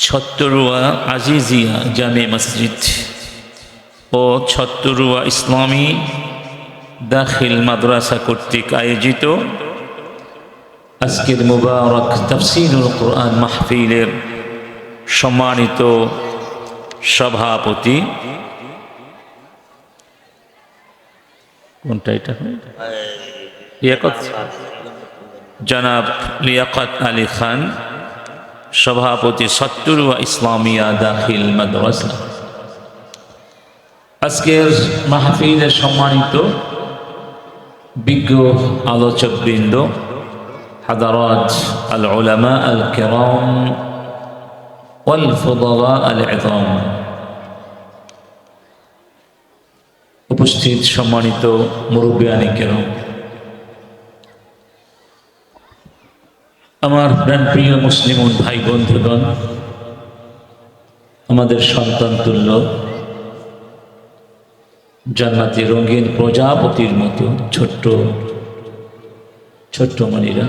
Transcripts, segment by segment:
ছত্তরুয়া আজিজিয়া জামে মসজিদ ও ছত্তরুয়া ইসলামী দাখিল মাদ্রাসা কর্তৃক আয়োজিত আজকের মুবারক তাফসীরুল কুরআন মাহফিলের সম্মানিত সভাপতি, কোনটা এটা জনাব লিয়াকত আলী খান, সভাপতি ছত্তরুয়া ইসলামিয়া দাখিল মাদ্রাসা। আজকের মাহফিলের সম্মানিত বিজ্ঞ আলোচকবৃন্দ, হাদারাত আল উলামা আল কিরাম ওয়াল ফুদালা আল ইযাম, উপস্থিত সম্মানিত মুরব্বিয়ানে কিরাম, আমার প্রাণপ্রিয় মুসলিম ভাই বন্ধুগণ, আমাদের সন্তান তুল্য জান্নাতি রঙিন প্রজাপতির মতো ছোট্ট ছোট্ট মনিরা,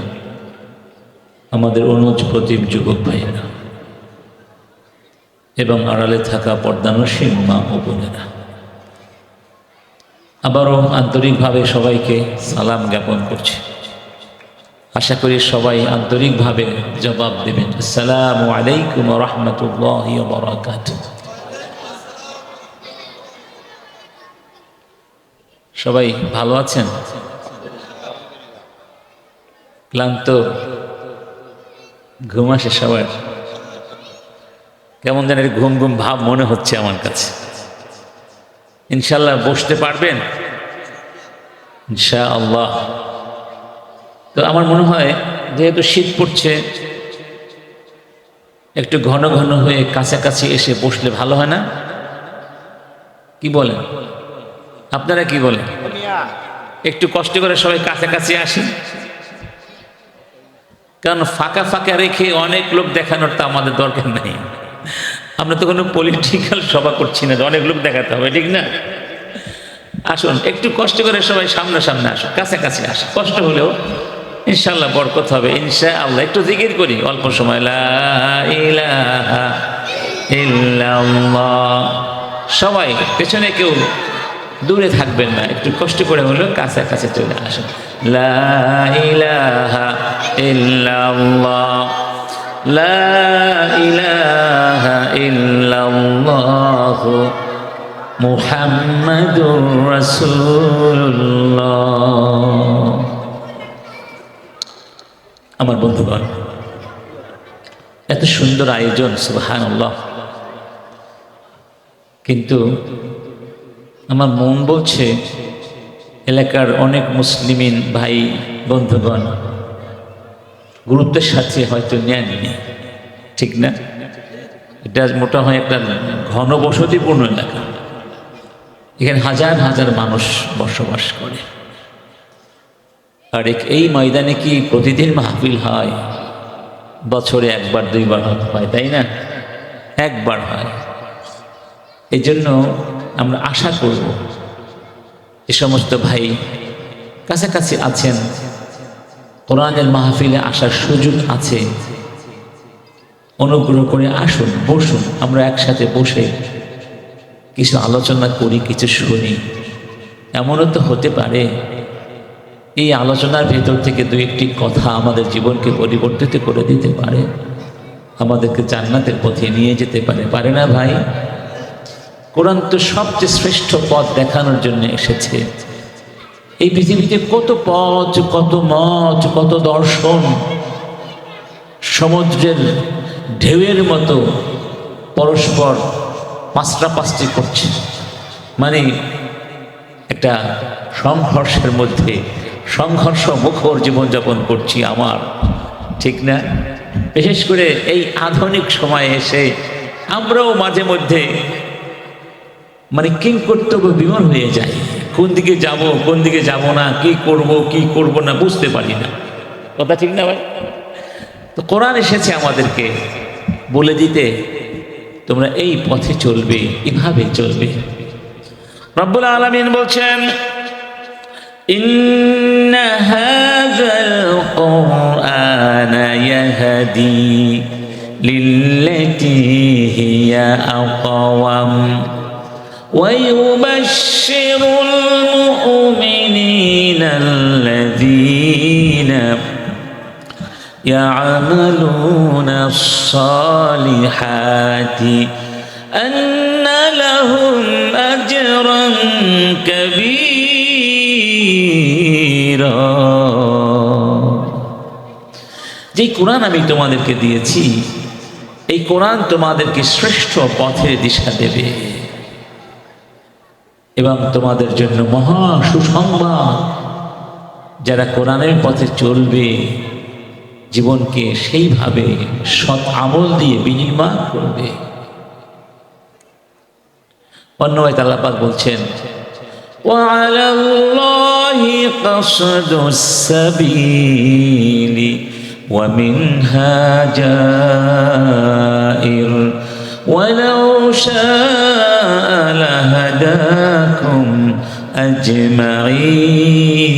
আমাদের অনুজ প্রতিম যুবক ভাইয়েরা এবং আড়ালে থাকা পর্দানসীন মা ও বোনেরা, আবারও আন্তরিকভাবে সবাইকে সালাম জ্ঞাপন করছি। আশা করি সবাই আন্তরিকভাবে জবাব দেবেন, আসসালামু আলাইকুম ওয়া রাহমাতুল্লাহি ওয়া বারাকাতুহু। সবাই ভালো আছেন? ক্লান্ত? ঘুম আসে সবার? কেমন যেন ঘুম ঘুম ভাব মনে হচ্ছে আমার কাছে। ইনশাআল্লাহ বসতে পারবেন? ইনশাআল্লাহ। তো আমার মনে হয় যেহেতু শীত পড়ছে, একটু ঘন ঘন হয়ে কাছাকাছি এসে বসলে ভালো হয় না? কি বলেন আপনারা? কি বলেন? একটু কষ্ট করে সবাই কাছাকাছি আসি, কারণ ফাঁকা ফাঁকা রেখে অনেক লোক দেখানোর তো আমাদের দরকার নেই। আমরা তো কোনো পলিটিক্যাল সভা করছি না, অনেক লোক দেখাতে হবে, ঠিক না? আসুন একটু কষ্ট করে সবাই সামনে সামনে আসুন, কাছাকাছি আসুন, কষ্ট হলেও ইনশাআল্লাহ বরকত হবে ইনশাআল্লাহ। একটু জিকির করি অল্প সময়, লা ইলাহা ইল্লাল্লাহ। সবাই পেছনে কেউ দূরে থাকবেন না, একটু কষ্ট করে হলেও কাছাকাছি চলে আসুন। লা ইলাহা ইল্লাল্লাহ, লা ইলাহা ইল্লাল্লাহ মুহাম্মাদুর রাসূলুল্লাহ। আমার বন্ধুগণ, এত সুন্দর আয়োজন, সুবহানাল্লাহ, কিন্তু আমার মন বলছে এলাকার অনেক মুসলিমিন ভাই বন্ধুগণ গুরুত্বের সাথে হয়তো নেননি, ঠিক না? এটা মোটা হয় একটা ঘনবসতিপূর্ণ এলাকা, এখানে হাজার হাজার মানুষ বসবাস করে। আর এই ময়দানে কি প্রতিদিন মাহফিল হয়? বছরে একবার দুইবার হয়, তাই না? একবার হয়। এই জন্য আমরা আশা করব যে সমস্ত ভাই কাছাকাছি আছেন, কোরআনের মাহফিলে আসার সুযোগ আছে, অনুগ্রহ করে আসুন, বসুন, আমরা একসাথে বসে কিছু আলোচনা করি, কিছু শুনি। এমনও তো হতে পারে এই আলোচনার ভেতর থেকে দু একটি কথা আমাদের জীবনকে পরিবর্তিত করে দিতে পারে, আমাদেরকে জান্নাতের পথে নিয়ে যেতে পারে, পারে না ভাই? কোরআন তো সবচেয়ে শ্রেষ্ঠ পথ দেখানোর জন্য এসেছে। এই পৃথিবীতে কত পথ, কত মত, কত দর্শন সমুদ্রের ঢেউয়ের মতো পরস্পর পাঁচটি করছে, মানে একটা সংঘর্ষের মধ্যে সংঘর্ষ মুখর জীবনযাপন করছি আমার, ঠিক না? বিশেষ করে এই আধুনিক সময়ে এসে আমরাও মাঝে মধ্যে মানে কিংকর্তব্য বিমূঢ় হয়ে যায়, কোন দিকে যাব কোন দিকে যাব না, কি করব না বুঝতে পারি না, কথা ঠিক না ভাই? তো কোরআন এসেছে আমাদেরকে বলে দিতে, তোমরা এই পথে চলবে, এভাবে চলবে। রব্বুল আলামিন বলছেন, ইন্না হাযাল কুরআনা ইয়াহদি للتي هي أقوم ويبشر المؤمنين الذين يعملون الصالحات أن لهم أجرا كبيرا। যে কোরআন আমি তোমাদেরকে দিয়েছি, এই কোরআন তোমাদেরকে শ্রেষ্ঠ পথের দিশা দেবে এবং তোমাদের জন্য মহা সুসংবাদ। যারা কোরআনের পথে চলবে, জীবনকে সেইভাবে সৎ আমল দিয়ে বিনির্মাণ করবে। অন্য আয়াতে আল্লাহ পাক বলছেন, وعلى الله قصد السبيل ومنها جائر ولو شاء لهداكم أجمعين।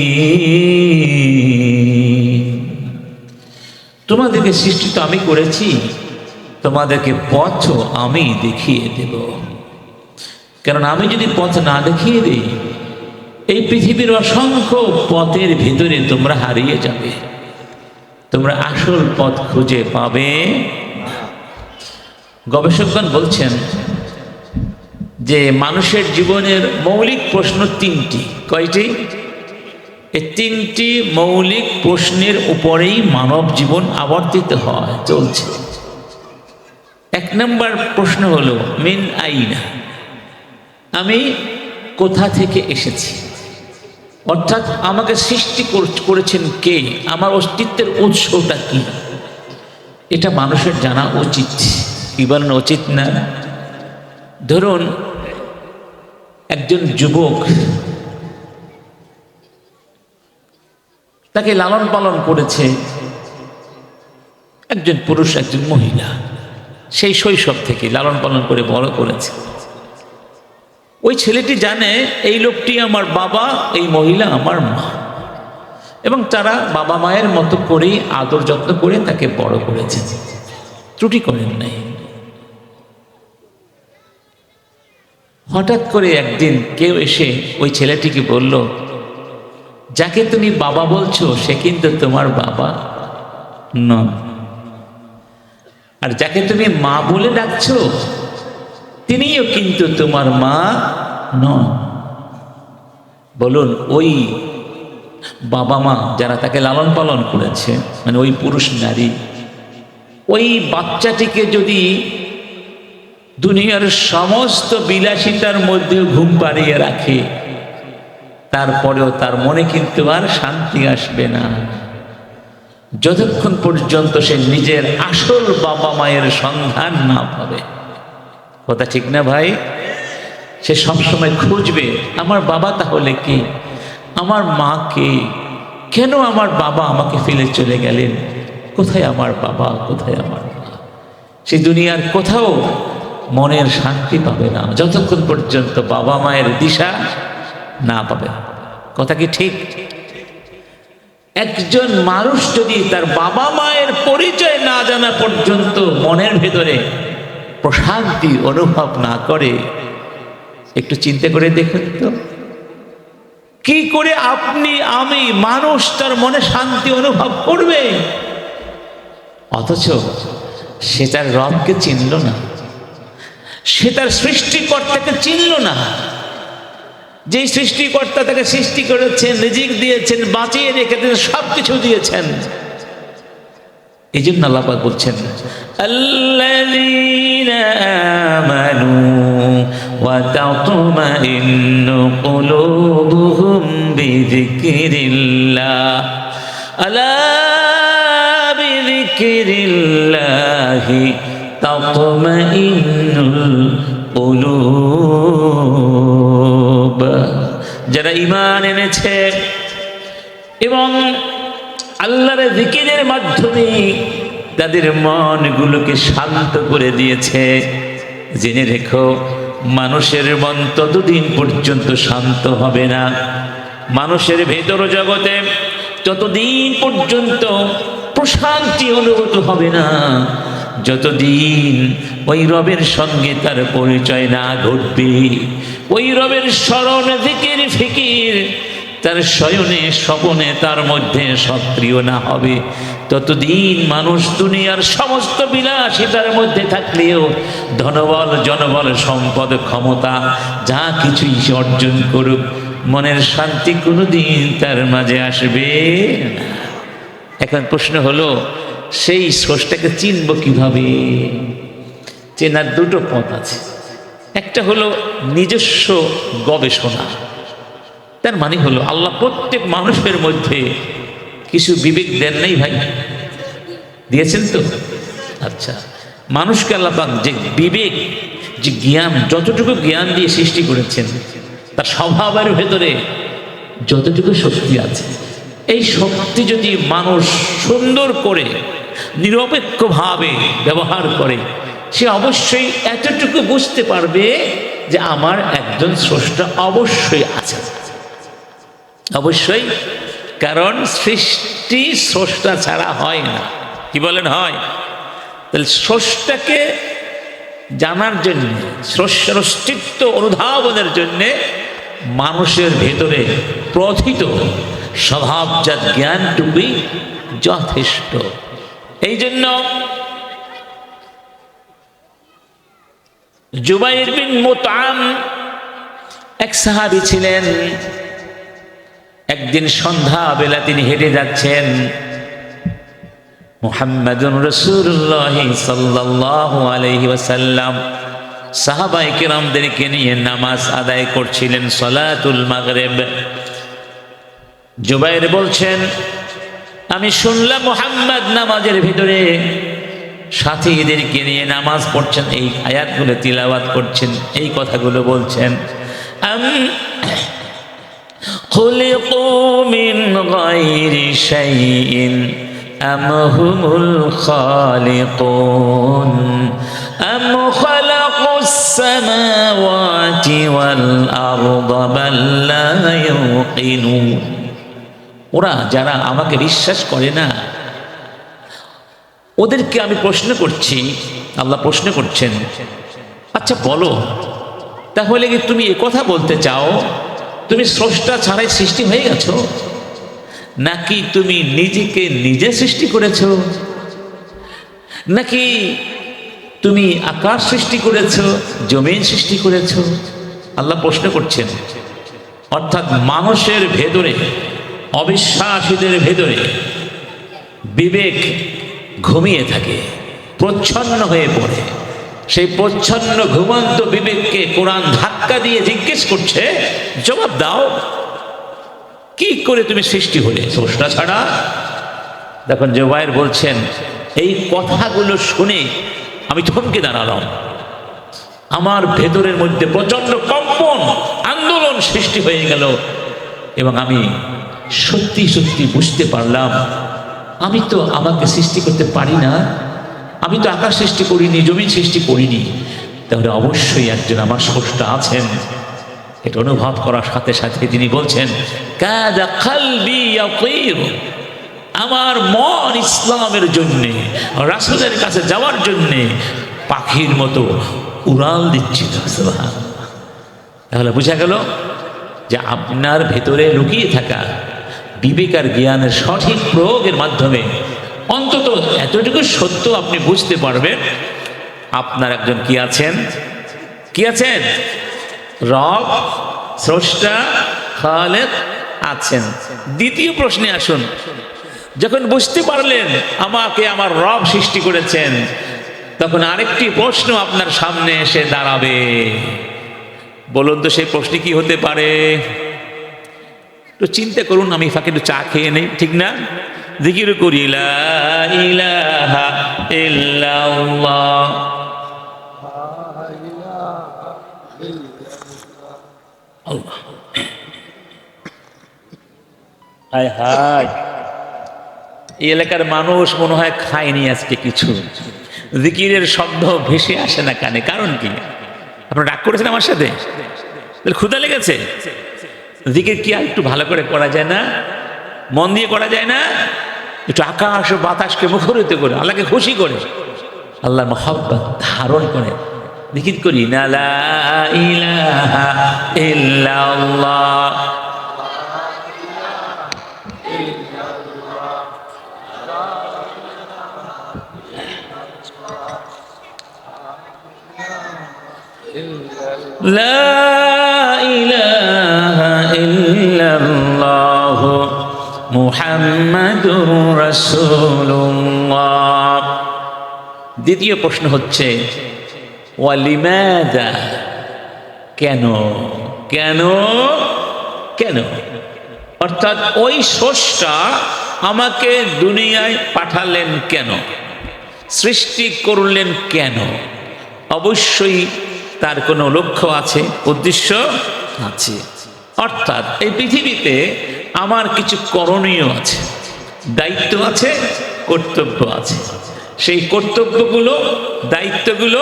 তোমাদেরকে সৃষ্টি তো আমি করেছি, তোমাদেরকে পথ আমি দেখিয়ে দেব। কারণ আমি যদি পথ না দেখিয়ে দিই, এই পৃথিবীর অসংখ্য পথের ভিতরে তোমরা হারিয়ে যাবে, তোমরা আসল পথ খুঁজে পাবে। গবেষকগণ বলছেন যে মানুষের জীবনের মৌলিক প্রশ্ন তিনটি। কয়টি? এই তিনটি মৌলিক প্রশ্নের উপরেই মানব জীবন আবর্তিত হয়, চলছে। এক নম্বর প্রশ্ন হলো মিন আইনা, আমি কোথা থেকে এসেছি, অর্থাৎ আমাকে সৃষ্টি করেছেন কে, আমার অস্তিত্বের উৎসটা কি, এটা মানুষের জানা উচিত। কি বলেন, উচিত না? ধরুন একজন যুবক, তাকে লালন পালন করেছে একজন পুরুষ, একজন মহিলা, সেই শৈশব থেকে লালন পালন করে বড় করেছে। ওই ছেলেটি জানে এই লোকটি আমার বাবা, এই মহিলা আমার মা, এবং তারা বাবা মায়ের মতো করেই আদর যত্ন করে তাকে বড় করেছে, ত্রুটি করেন নাই। হঠাৎ করে একদিন কেউ এসে ওই ছেলেটিকে বলল, যাকে তুমি বাবা বলছো সে কিন্তু তোমার বাবা নন, আর যাকে তুমি মা বলে ডাকছো তিনিও কিন্তু তোমার মা নন। বলুন, ওই বাবা মা যারা তাকে লালন পালন করেছে, মানে ওই পুরুষ নারী, ওই বাচ্চাটিকে যদি দুনিয়ার সমস্ত বিলাসিতার মধ্যেও ঘুম পাড়িয়ে রাখে, তারপরেও তার মনে কিন্তু আর শান্তি আসবে না, যতক্ষণ পর্যন্ত সে নিজের আসল বাবা মায়ের সন্ধান না পাবে। কথা ঠিক না ভাই? সে সবসময় খুঁজবে আমার বাবা তাহলে কে, আমার মা কে, কেন আমার বাবা আমাকে ফেলে চলে গেলেন, কোথায় আমার বাবা, কোথায় আমার মা। সে দুনিয়ার কোথাও মনের শান্তি পাবে না যতক্ষণ পর্যন্ত বাবা মায়ের দিশা না পাবে। কথা কি ঠিক? একজন মানুষ যদি তার বাবা মায়ের পরিচয় না জানা পর্যন্ত মনের ভেতরে প্রশান্তি অনুভব না করে, একটু চিন্তা করে দেখুন তো, কি করে আপনি আমি মানুষ তার মনে শান্তি অনুভব করবে? অথচ সে তার রবকে চিনল না, সে তার সৃষ্টিকর্তাকে চিনল না। যে সৃষ্টিকর্তা তাকে সৃষ্টি করেছেন, রিজিক দিয়েছেন, বাঁচিয়ে রেখেছেন, সব কিছু দিয়েছেন। এই জন্য আল্লাহ পাক বলছেন, আল্লাযীনা আমানু ওয়া তাতমাইন্নু কুলুবুহুম বিযিকরিল্লাহ, আলা বিযিকরিল্লাহি তাতমাইন্নুল কুলুব। যারা ঈমান এনেছে এবং আল্লাহর জিকিরের মাধ্যমে তাদের মনগুলোকে শান্ত করে দিয়েছে, জেনে রেখো মানুষের মন ততদিন পর্যন্ত শান্ত হবে না, মানুষের ভেতর জগতে ততদিন পর্যন্ত প্রশান্তি অনুভূত হবে না, যতদিন ওই রবের সঙ্গে তার পরিচয় না ঘটবে, ওই রবের স্মরণ জিকির ফিকির তার শয়নে স্বপনে তার মধ্যে সক্রিয় না হবে, ততদিন মানুষ দুনিয়ার সমস্ত বিলাসিতার মধ্যে থাকলেও ধনবল জনবল সম্পদ ক্ষমতা যা কিছুই সে অর্জন করুক, মনের শান্তি কোনোদিন তার মাঝে আসবে না। এখন প্রশ্ন হলো, সেই স্রষ্টাকে চিনব কিভাবে? চেনার দুটো পথ আছে। একটা হলো নিজস্ব গবেষণা। তার মানে হলো আল্লাহ প্রত্যেক মানুষের মধ্যে কিছু বিবেক দেন নেই ভাই? দিয়েছেন তো? আচ্ছা, মানুষকে আল্লাহ পাক যে বিবেক, যে জ্ঞান, যতটুকু জ্ঞান দিয়ে সৃষ্টি করেছেন, তার স্বভাবের ভেতরে যতটুকু শক্তি আছে, এই শক্তি যদি মানুষ সুন্দর করে নিরপেক্ষভাবে ব্যবহার করে, সে অবশ্যই এতটুকু বুঝতে পারবে যে আমার একজন স্রষ্টা অবশ্যই আছে, অবশ্যই। কারণ সৃষ্টি স্রষ্টা ছাড়া হয় না। কি বলেন হয়? তাহলে স্রষ্টাকে জানার জন্য, স্রষ্টার অস্তিত্ব অনুধাবনের জন্যে মানুষের ভেতরে প্রথিত স্বভাবজাত জ্ঞানটুকুই যথেষ্ট। এই জন্য জুবাইর বিন মুতআম এক সাহাবী ছিলেন। একদিন সন্ধ্যা বেলা তিনি হেঁটে যাচ্ছেন, মুহাম্মাদুর রাসূলুল্লাহ সাল্লাল্লাহু আলাইহি ওয়াসাল্লাম সাহাবায়ে কেরামদেরকে নিয়ে নামাজ আদায় করছিলেন, সালাতুল মাগরিব। জুবাইর বলছেন, আমি শুনলাম মুহাম্মদ নামাজের ভিতরে সাথীদেরকে নিয়ে নামাজ পড়ছেন, এই আয়াতগুলো তিলাওয়াত করছেন, এই কথাগুলো বলছেন। خلقوا من غير شيء أم هم الخالقون أم خلقوا السماوات والأرض بل لا يوقنون। ওরা যারা আমাকে বিশ্বাস করে না, ওদেরকে আমি প্রশ্ন করছি, আল্লাহ প্রশ্ন করছেন, আচ্ছা বলো তাহলে কি তুমি এ কথা বলতে চাও তুমি স্রষ্টা ছাড়াই সৃষ্টি হয়ে গেছো, নাকি তুমি নিজেকে নিজে সৃষ্টি করেছো, নাকি তুমি আকাশ সৃষ্টি করেছো, জমিন সৃষ্টি করেছো? আল্লাহ প্রশ্ন করছেন। অর্থাৎ মানুষের ভেতরে, অবিশ্বাসীদের ভেতরে বিবেক ঘুমিয়ে থাকে, প্রচ্ছন্ন হয়ে পড়ে। সেই প্রচ্ছন্ন ঘুমন্ত বিবেককে কোরআন ধাক্কা দিয়ে জিজ্ঞেস করছে, জবাব দাও, কি করে তুমি সৃষ্টি হলে স্রষ্টা ছাড়া? দেখুন জুবাইর বলছেন, এই কথাগুলো শুনে আমি থমকে দাঁড়ালাম। আমার ভেতরের মধ্যে প্রচন্ড কম্পন, আন্দোলন সৃষ্টি হয়ে গেল, এবং আমি সত্যি সত্যি বুঝতে পারলাম আমি তো আমাকে সৃষ্টি করতে পারি না, আমি তো আকাশ সৃষ্টি করিনি, জমিন সৃষ্টি করিনি, তাহলে অবশ্যই একজন আমার স্রষ্টা আছেন। এটা অনুভব করার সাথে সাথে তিনি বলছেন, কাদা কলবি ইয়াতীর, আমার মন ইসলামের জন্যে, রাসূলের কাছে যাওয়ার জন্যে পাখির মতো উড়াল দিচ্ছিল। সুবহানাল্লাহ। তাহলে বোঝা গেল যে আপনার ভেতরে লুকিয়ে থাকা বিবেক আর জ্ঞানের সঠিক প্রয়োগের মাধ্যমে অন্তত এতটুকু সত্য আপনি বুঝতে পারবেন, আপনার একজন কি আছেন? কি আছেন? রব, স্রষ্টা, খালেক আছেন। দ্বিতীয় প্রশ্নে আসুন। যখন বুঝতে পারলেন আমাকে আমার রব সৃষ্টি করেছেন, তখন আরেকটি প্রশ্ন আপনার সামনে এসে দাঁড়াবে। বলুন তো সেই প্রশ্ন কি হতে পারে? একটু চিন্তা করুন, আমি ফাঁকে একটু চা খেয়ে নেই, ঠিক না? জিকির করি, লা ইলাহা ইল্লাল্লাহ। আল্লাহ, হায় হায়, এই এলাকার মানুষ মনে হয় খায়নি আজকে কিছু। জিকিরের শব্দ ভেসে আসে না কানে, কারণ কি? আপনারা রাগ করেছেন আমার সাথে? ক্ষুধা লেগেছে? জিকির কি আর একটু ভালো করে করা যায় না? মন দিয়ে করা যায় না? একটু আকাশ ও বাতাসকে মুখরিত করে, আল্লাহকে খুশি করে আল্লাহর মহব্বত ধারণ করে জিকির করি না, লা ইলাহা ইল্লাল্লাহ। লা ইলাহা ইল্লাল্লাহ মুহাম্মাদুর রাসূলুল্লাহ। দ্বিতীয় প্রশ্ন হচ্ছে ওয়ালিমাদা, কেন কেন কেন? অর্থাৎ ওই স্রষ্টা আমাকে দুনিয়ায় পাঠালেন কেন, সৃষ্টি করলেন কেন? অবশ্যই তার কোনো লক্ষ্য আছে, উদ্দেশ্য আছে। অর্থাৎ এই পৃথিবীতে আমার কিছু করণীয় আছে, দায়িত্ব আছে, কর্তব্য আছে। সেই কর্তব্যগুলো, দায়িত্বগুলো,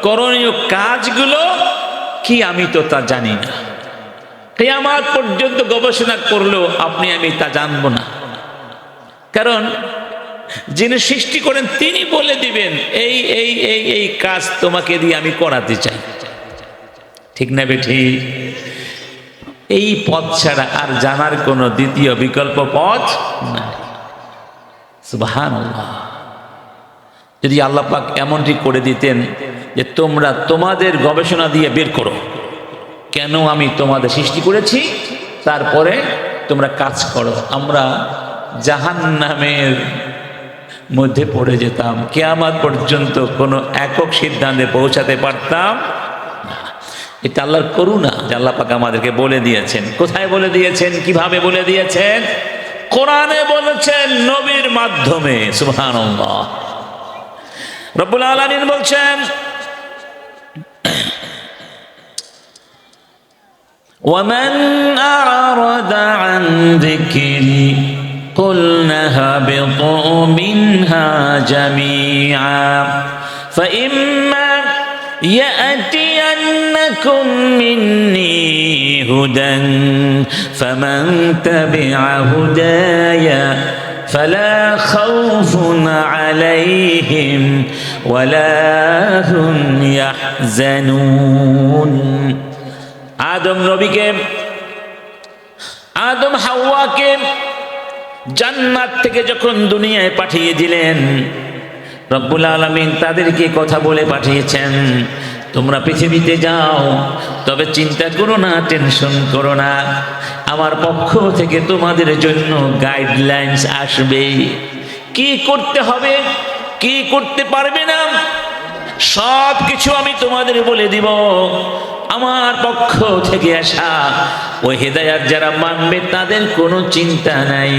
করণীয় কাজগুলো কি আমি তো তা জানি না। কিয়ামত পর্যন্ত গবেষণা করলেও আপনি আমি তা জানবো না, কারণ যিনি সৃষ্টি করেন তিনি বলে দিবেন এই এই এই এই কাজ তোমাকে দিয়ে আমি করাতে চাই। ঠিক না বেঠি? এই পথ ছাড়া আর জানার কোনো দ্বিতীয় বিকল্প পথ নাই। সুবহানাল্লাহ। যদি আল্লাহ পাক এমনটি করে দিতেন যে তোমরা তোমাদের গবেষণা দিয়ে বের করো কেন আমি তোমাদের সৃষ্টি করেছি, তারপরে তোমরা কাজ করো, আমরা জাহান্নামের মধ্যে পড়ে যেতাম, কিয়ামত পর্যন্ত কোনো একক সিদ্ধান্তে পৌঁছাতে পারতাম না। এটা আল্লাহর করুণা যে আল্লাহ পাক আমাদেরকে বলে দিয়েছেন। কোথায় বলে দিয়েছেন, কিভাবে বলে দিয়েছেন? কোরআনে বলেছেন, নবীর মাধ্যমে। সুবহানাল্লাহ। রব্বুল আলামিন বলছেন, ومن أعرض عن ذكري قلنا اهبطوا منها جميعا فإما يأتينكم مني هدى فمن تبع هداي فلا خوف عليهم ولا هم يحزنون। আদম নবীকে, আদম হাওয়াকে জান্নাত থেকে যখন দুনিয়ায় পাঠিয়ে দিলেন, রব্বুল আলামিন তাদেরকে কথা বলে পাঠিয়েছেন, তোমরা পৃথিবীতে যাও, তবে চিন্তা করো না, টেনশন করো না, আমার পক্ষ থেকে তোমাদের জন্য গাইডলাইন্স আসবে। কি করতে হবে, কি করতে পারবে না, সব কিছু আমি তোমাদের বলে দিব। আমার পক্ষ থেকে আসা ওই হেদায়াত যারা মানবে তাদের কোনো চিন্তা নাই।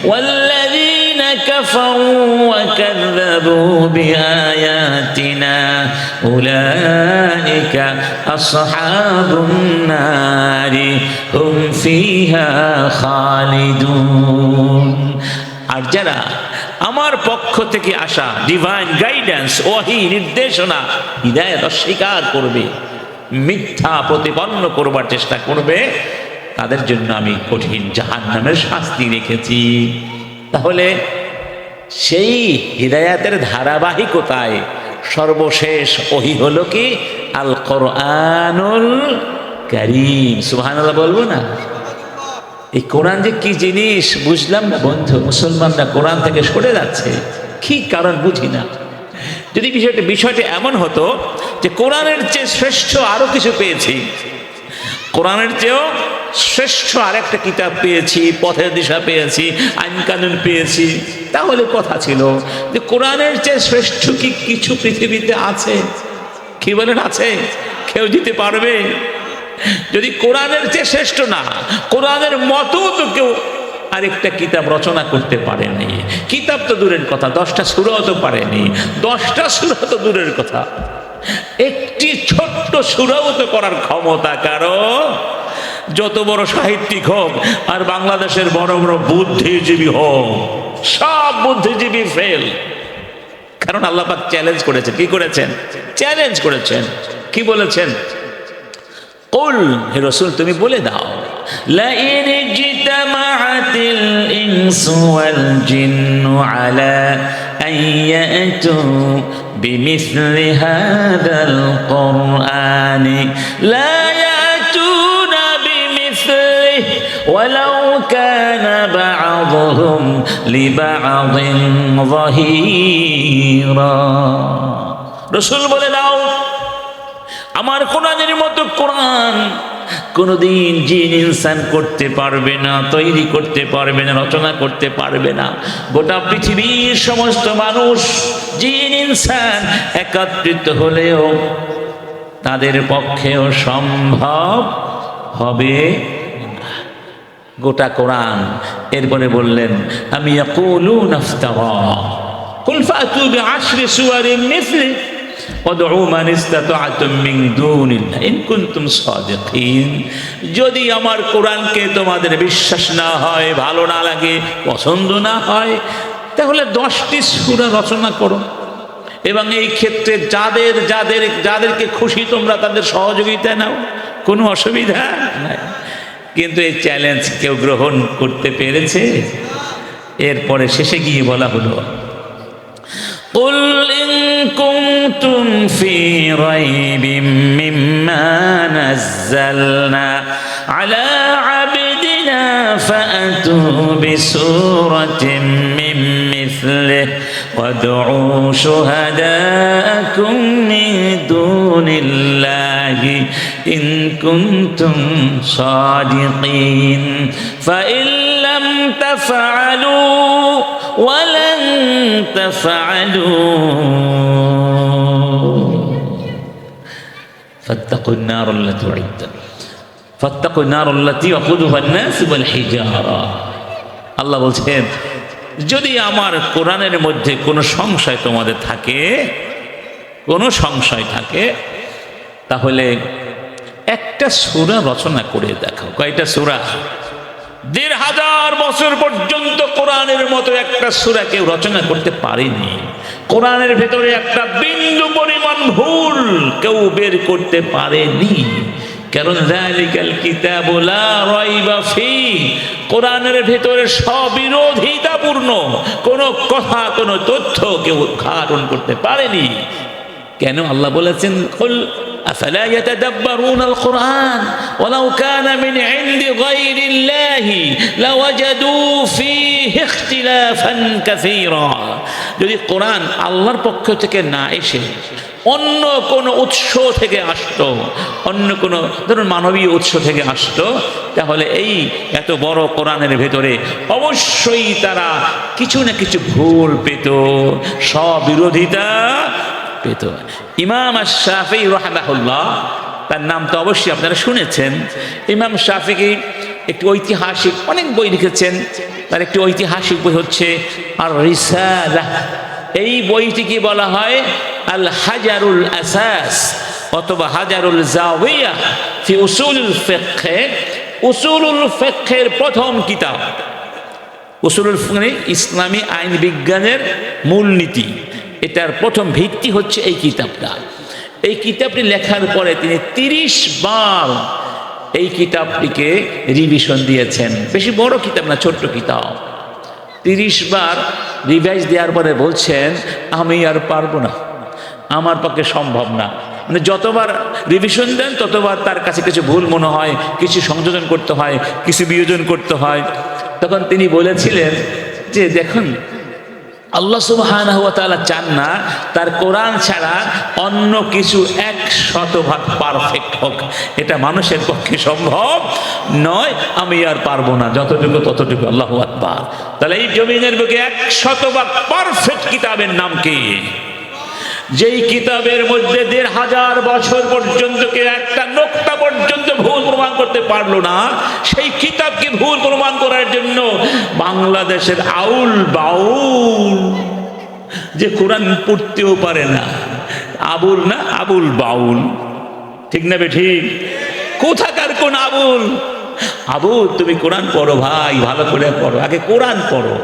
ওয়াল্লাযীনা কাফারু ওয়া কাযযাবু বিআয়াতিনা উলাইকা আসহাবুন নারি হুম ফিহা খালিদুন। আর যারা আমার পক্ষ থেকে আসা ডিভাইন গাইডেন্স, ওহী, নির্দেশনা, হিদায়াত অস্বীকার করবে, মিথ্যা প্রতিপন্ন করবার চেষ্টা করবে, তাদের জন্য আমি কঠিন জাহান্নামের শাস্তি রেখেছি। তাহলে সেই হিদায়াতের ধারাবাহিকতায় সর্বশেষ ওহী হলো কি? আল কোরআনুল কারীম। সুবহানাল্লাহ বলবো না? এই কোরআন যে কি জিনিস বুঝলাম না বন্ধু। মুসলমানরা কোরআন থেকে সরে যাচ্ছে, কি কারণ বুঝি না। যদি বিষয়টা এমন হতো যে কোরআনের চেয়ে শ্রেষ্ঠ আরো কিছু পেয়েছি, কোরআনের চেয়েও শ্রেষ্ঠ আরেকটা কিতাব পেয়েছি, পথের দিশা পেয়েছি, আইন কানুন পেয়েছি, তাহলে কথা ছিল যে কোরআনের চেয়ে শ্রেষ্ঠ কি কিছু পৃথিবীতে আছে? কি বলেন, আছে? কেউ দিতে পারবে? যদি কোরআনের চেয়ে শ্রেষ্ঠ না, কোরআনের মতো তো কেউ আরেকটা কিতাব রচনা করতে পারেনি। কিতাব তো দূরের কথা, 10টা সূরাও তো পারেনি। 10টা সূরা তো দূরের কথা, একটি ছোট্ট সূরাও তো করার ক্ষমতা কারো। যত বড় সাহিত্যিক হোক আর বাংলাদেশের বড় বড় বুদ্ধিজীবী হোক, সব বুদ্ধিজীবী ফেল। কারণ আল্লাহ পাক চ্যালেঞ্জ করেছেন। কি করেছেন? চ্যালেঞ্জ করেছেন। কি বলেছেন? কুল, হে রাসূল তুমি বলে দাও, লা ইন ইজতামাআতিল ইনসু ওয়াল জিন্নু আলা আন ইয়াতু বিমিসলি হাদাল কুরআনি লা ইয়াতুনা বিমিসলিহি ওয়ালাউ কানা বা'যুহুম লিবা'যিন যাহীরা। রাসূল বলে দাও, আমার কোরআনের মতো কোরআন কোনোদিন জিন ইনসান করতে পারবে না, তৈরি করতে পারবে না, রচনা করতে পারবে না। গোটা পৃথিবীর সমস্ত মানুষ জিন ইনসান একত্রিত হলেও তাদের পক্ষেও সম্ভব হবে না। গোটা কোরআন। এরপরে বললেন আমি ইয়াকুলুনা ইফতারা কুল ফাতু বিআশরি সুওয়ারিন মিসলি ওয়াদউ মান ইসতাতা'তুম মিন দুনিল্লাহ ইন কুনতুম সাদিকিন। যদি আমার কোরআনকে তোমাদের বিশ্বাস না হয়, ভালো না লাগে, পছন্দ না হয়, তাহলে 10টি সূরা রচনা করো এবং এই ক্ষেত্রে যাদেরকে খুশি তোমরা তাদের সহযোগিতা নাও, কোনো অসুবিধা নাই। কিন্তু এই চ্যালেঞ্জ কেউ গ্রহণ করতে পেরেছে? এরপরে শেষে গিয়ে বলা হলো قل إن كنتم في ريب مما نزلنا على عبدنا فأتوا بسورة من مثله وادعوا شهداءكم من دون الله إن كنتم صادقين فإن لم تفعلوا ولن تفعلوا فاتقوا النار التي وقودها الناس والحجارة। আল্লাহ বলছেন, যদি আমার কোরআনের মধ্যে কোনো সংশয় তোমাদের থাকে, কোনো সংশয় থাকে, তাহলে একটা সূরা রচনা করে দেখাও। কয়টা সূরা? ১,৫০০ বছর পর্যন্ত কোরআনের মতো একটা সূরা কেউ রচনা করতে পারেনি। কোরআনের ভেতরে একটা বিন্দু পরিমাণ ভুল কেউ বের করতে পারেনি। কারণ যালিকাল কিতাবু লা রাইবা ফীহি, কোরআনের ভেতরে স্ববিরোধিতাপূর্ণ কোনো কথা, কোনো তথ্য কেউ উদ্ঘাটন করতে পারেনি। কেন? আল্লাহ বলেছেন কুল আফালা ইয়াতাদাব্বারুনাল কুরআন ওয়ালাউ কানা মিন ইনদি গায়রিল্লাহি লাওয়াজাদু ফীহি ইখতিলাফান কাসীরা। যদি কোরআন আল্লাহর পক্ষ থেকে না এসে অন্য কোনো উৎস থেকে আসতো, অন্য কোনো ধরুন মানবীয় উৎস থেকে আসতো, তাহলে এই এত বড় কোরআনের ভেতরে অবশ্যই তারা কিছু না কিছু ভুল পেত, স্ববিরোধিতা পেত। ইমাম আশ-শাফিঈ রাহিমাহুল্লাহ, তার নাম তো অবশ্যই আপনারা শুনেছেন। ইমাম শাফিঈ একটি ঐতিহাসিক, অনেক বই লিখেছেন, তার একটি ঐতিহাসিক বই হচ্ছে আর রিসালাহ। এই বইটিকে বলা হয় আল হাজারুল আসাস অথবা হাজারুল জাওিয়া ফি উসুলুল ফিকহ। উসুলুল ফিকহের প্রথম কিতাব। উসুলুল ফিকহ ইসলামী আইন বিজ্ঞানের মূলনীতি, এটার প্রথম ভিত্তি হচ্ছে এই কিতাবটা। এই কিতাবটি লেখার পরে তিনি 30 বার এই কিতাবটিকে রিভিশন দিয়েছেন। বেশি বড় কিতাব না, ছোট্ট কিতাব। 30 বার রিভাইজ দেওয়ার পরে বলছেন আমি আর পারবো না, আমার পক্ষে সম্ভব না। মানে যতবার রিভিশন দেন ততবার তার কাছে কিছু ভুল মনে হয়, কিছু সংযোজন করতে হয়, কিছু বিয়োজন করতে হয়। তখন তিনি বলেছিলেন যে দেখুন, আল্লাহ সুবহানাহু ওয়া তাআলা চান না তার কোরআন ছাড়া অন্য কিছু 100% পারফেক্ট হোক, এটা মানুষের পক্ষে সম্ভব নয়। আমি আর পারবো না, যতটুকু ততটুকু। আল্লাহু আকবার। তাহলে এই জমিনের বুকে 100% পারফেক্ট কিতাবের নাম কি? যেই কিতাবের মধ্যে ১,৫০০ বছর পর্যন্ত কেউ একটা নোক্তা পর্যন্ত ভুল প্রমাণ করতে পারলো না, সেই কিতাবকে ভুল প্রমাণ করার জন্য বাংলাদেশের আউল বাউল, যে কোরআন পড়তেও পারে না, আবুল না, আবুল বাউল, ঠিক না বে ঠিক? কোথাকার কোন আবুল? আবুল তুমি কোরআন পড়ো ভাই, ভালো করে পড়ো, আগে কোরআন পড়ো।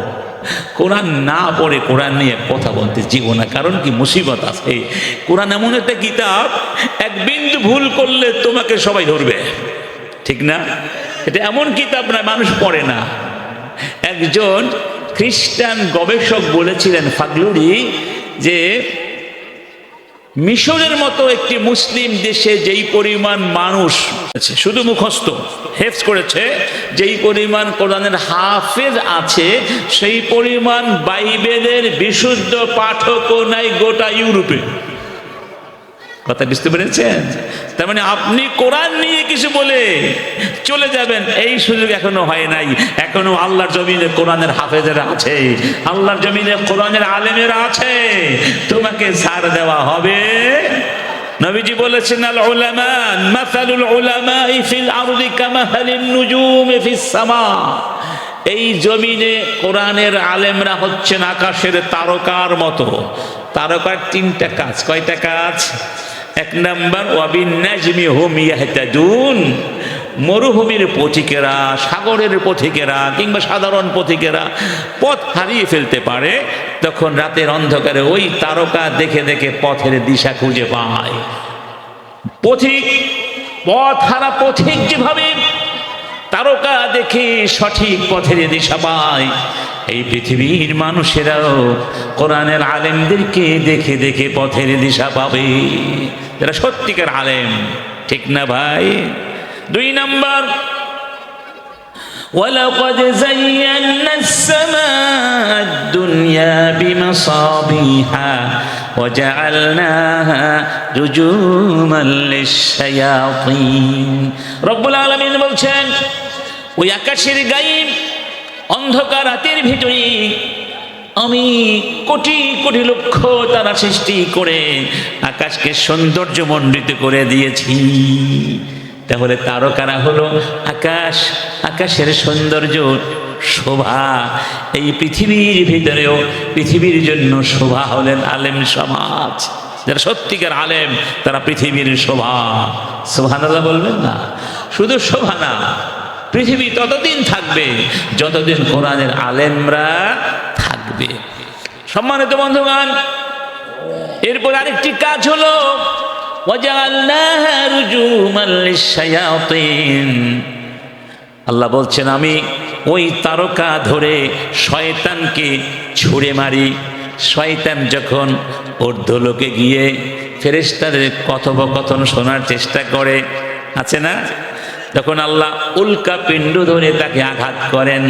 কোরআন না পড়ে কোরআন নিয়ে কথা বলতে জীব না। কারণ কি? মুসিবত আছে। কোরআন এমন একটা কিতাব, এক বিন্দু ভুল করলে তোমাকে সবাই ধরবে, ঠিক না? এটা এমন কিতাব না মানুষ পড়ে না। একজন খ্রিস্টান গবেষক বলেছিলেন, ফাগলুরি, যে মিশরের মতো একটি মুসলিম দেশে যেই পরিমাণ মানুষ আছে শুধু মুখস্থ হেফজ করেছে, যেই পরিমাণ কোরআনের হাফেজ আছে, সেই পরিমাণ বাইবেলের বিশুদ্ধ পাঠকও নাই গোটা ইউরোপে। কথা বুঝতে পেরেছেন? তার মানে আপনি কোরআন নিয়ে কিছু বলে চলে যাবেন, এই সুযোগ এখনো হয় নাই। এখনো আল্লাহর জমিনে কোরআনের হাফেজেরা আছে, আল্লাহর জমিনে কোরআনের আলেমেরা আছে, তোমাকে ছাড় দেওয়া হবে। নবীজি বলেছেন, আল উলামা মাসালুল উলামাই ফিল আরদি কামাসালিন নুজুমি ফিস সামা। এই জমিনে কোরআনের আলেমরা হচ্ছেন আকাশের তারকার মতো। তারকার তিনটা কাজ। কয়টা কাজ? এক নাম্বার, ওয়াবিন নাজমি হুম ইয়াহতাদুন, মরুভূমির পথিকেরা, সাগরের পথিকেরা কিংবা সাধারণ পথিকেরা পথ হারিয়ে ফেলতে পারে, তখন রাতের অন্ধকারে ওই তারকা দেখে দেখে পথের দিশা খুঁজে পায়। পথিক, পথ হারা পথিক যেভাবে তারকা দেখে সঠিক পথের দিশা পায়, এই পৃথিবীর মানুষেরাও কোরআনের আলেমদেরকে দেখে দেখে পথের দিশা পাবে, যারা সত্যিকার আলেম। ঠিক না ভাই? দুই নাম্বার, ওয়ালাকাদ যায়্যানা আস-সামাআ আদ-দুনিয়া বিমাসাবিহা ওয়া জাআলনাহা রুজুমান লিশ-শায়াতিন। রব্বুল আলামিন বলছেন, ওই আকাশের গায়ে অন্ধকার রাতের ভিতরে আমি কোটি কোটি লক্ষ তারা সৃষ্টি করে আকাশকে সৌন্দর্যমণ্ডিত করে দিয়েছি। তাহলে তারকারা হলো আকাশ, আকাশের সৌন্দর্য, শোভা। এই পৃথিবীর ভিতরেও পৃথিবীর জন্য শোভা হলেন আলেম সমাজ। যারা সত্যিকার আলেম তারা পৃথিবীর শোভা। সুবহানাল্লাহ বলবেন না? শুধু শোভা না, পৃথিবী ততদিন থাকবে যতদিন কোরআনের আলেমরা থাকবে। সম্মানিত বন্ধুগণ, এরপর আরেকটি কাজ হলো ওয়াজআলনাহা রুজুমান লিশ-শায়াতিন। আল্লাহ বলছেন, আমি ওই তারকা ধরে শয়তানকে ছুঁড়ে মারি। শয়তান যখন ঊর্ধ্বলোকে গিয়ে ফেরেশতাদের কথোপকথন শোনার চেষ্টা করে, আছে না, তখন আল্লাহ উল্কা পিণ্ড ধরে তাকে আঘাত করেন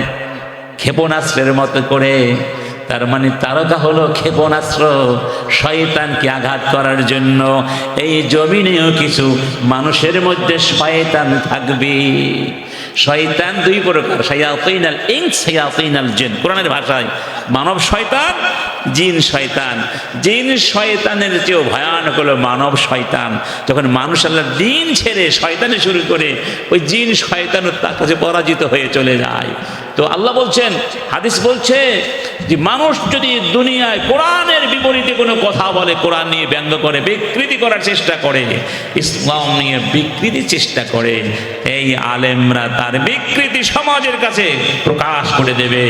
ক্ষেপণাস্ত্রের মতো করে। তার মানে তারকা হলো ক্ষেপণাস্ত্র শয়তানকে আঘাত করার জন্য। এই জমিনেও কিছু মানুষের মধ্যে শয়তান থাকবে। শয়তান দুই প্রকার, শায়াতিনাল ইনস, শায়াতিনাল জিন। কোরআনের ভাষায় মানব শয়তান, জিন শয়তান। জিন শয়তানের চেয়েও ভয়ানক হলো মানব শয়তান। যখন মানুষ আল্লাহর দিন ছেড়ে শয়তানি শুরু করে, ওই জিন শয়তানও তার কাছে পরাজিত হয়ে চলে যায়। তো আল্লাহ বলছেন, হাদিস বলছে যে মানুষ যদি দুনিয়ায় কোরআনের বিপরীতে কোনো কথা বলে, কোরআন নিয়ে ব্যঙ্গ করে, বিকৃতি করার চেষ্টা করে, ইসলাম নিয়ে বিকৃতির চেষ্টা করে, এই আলেমরা তার বিকৃতি সমাজের কাছে প্রকাশ করে দেবে,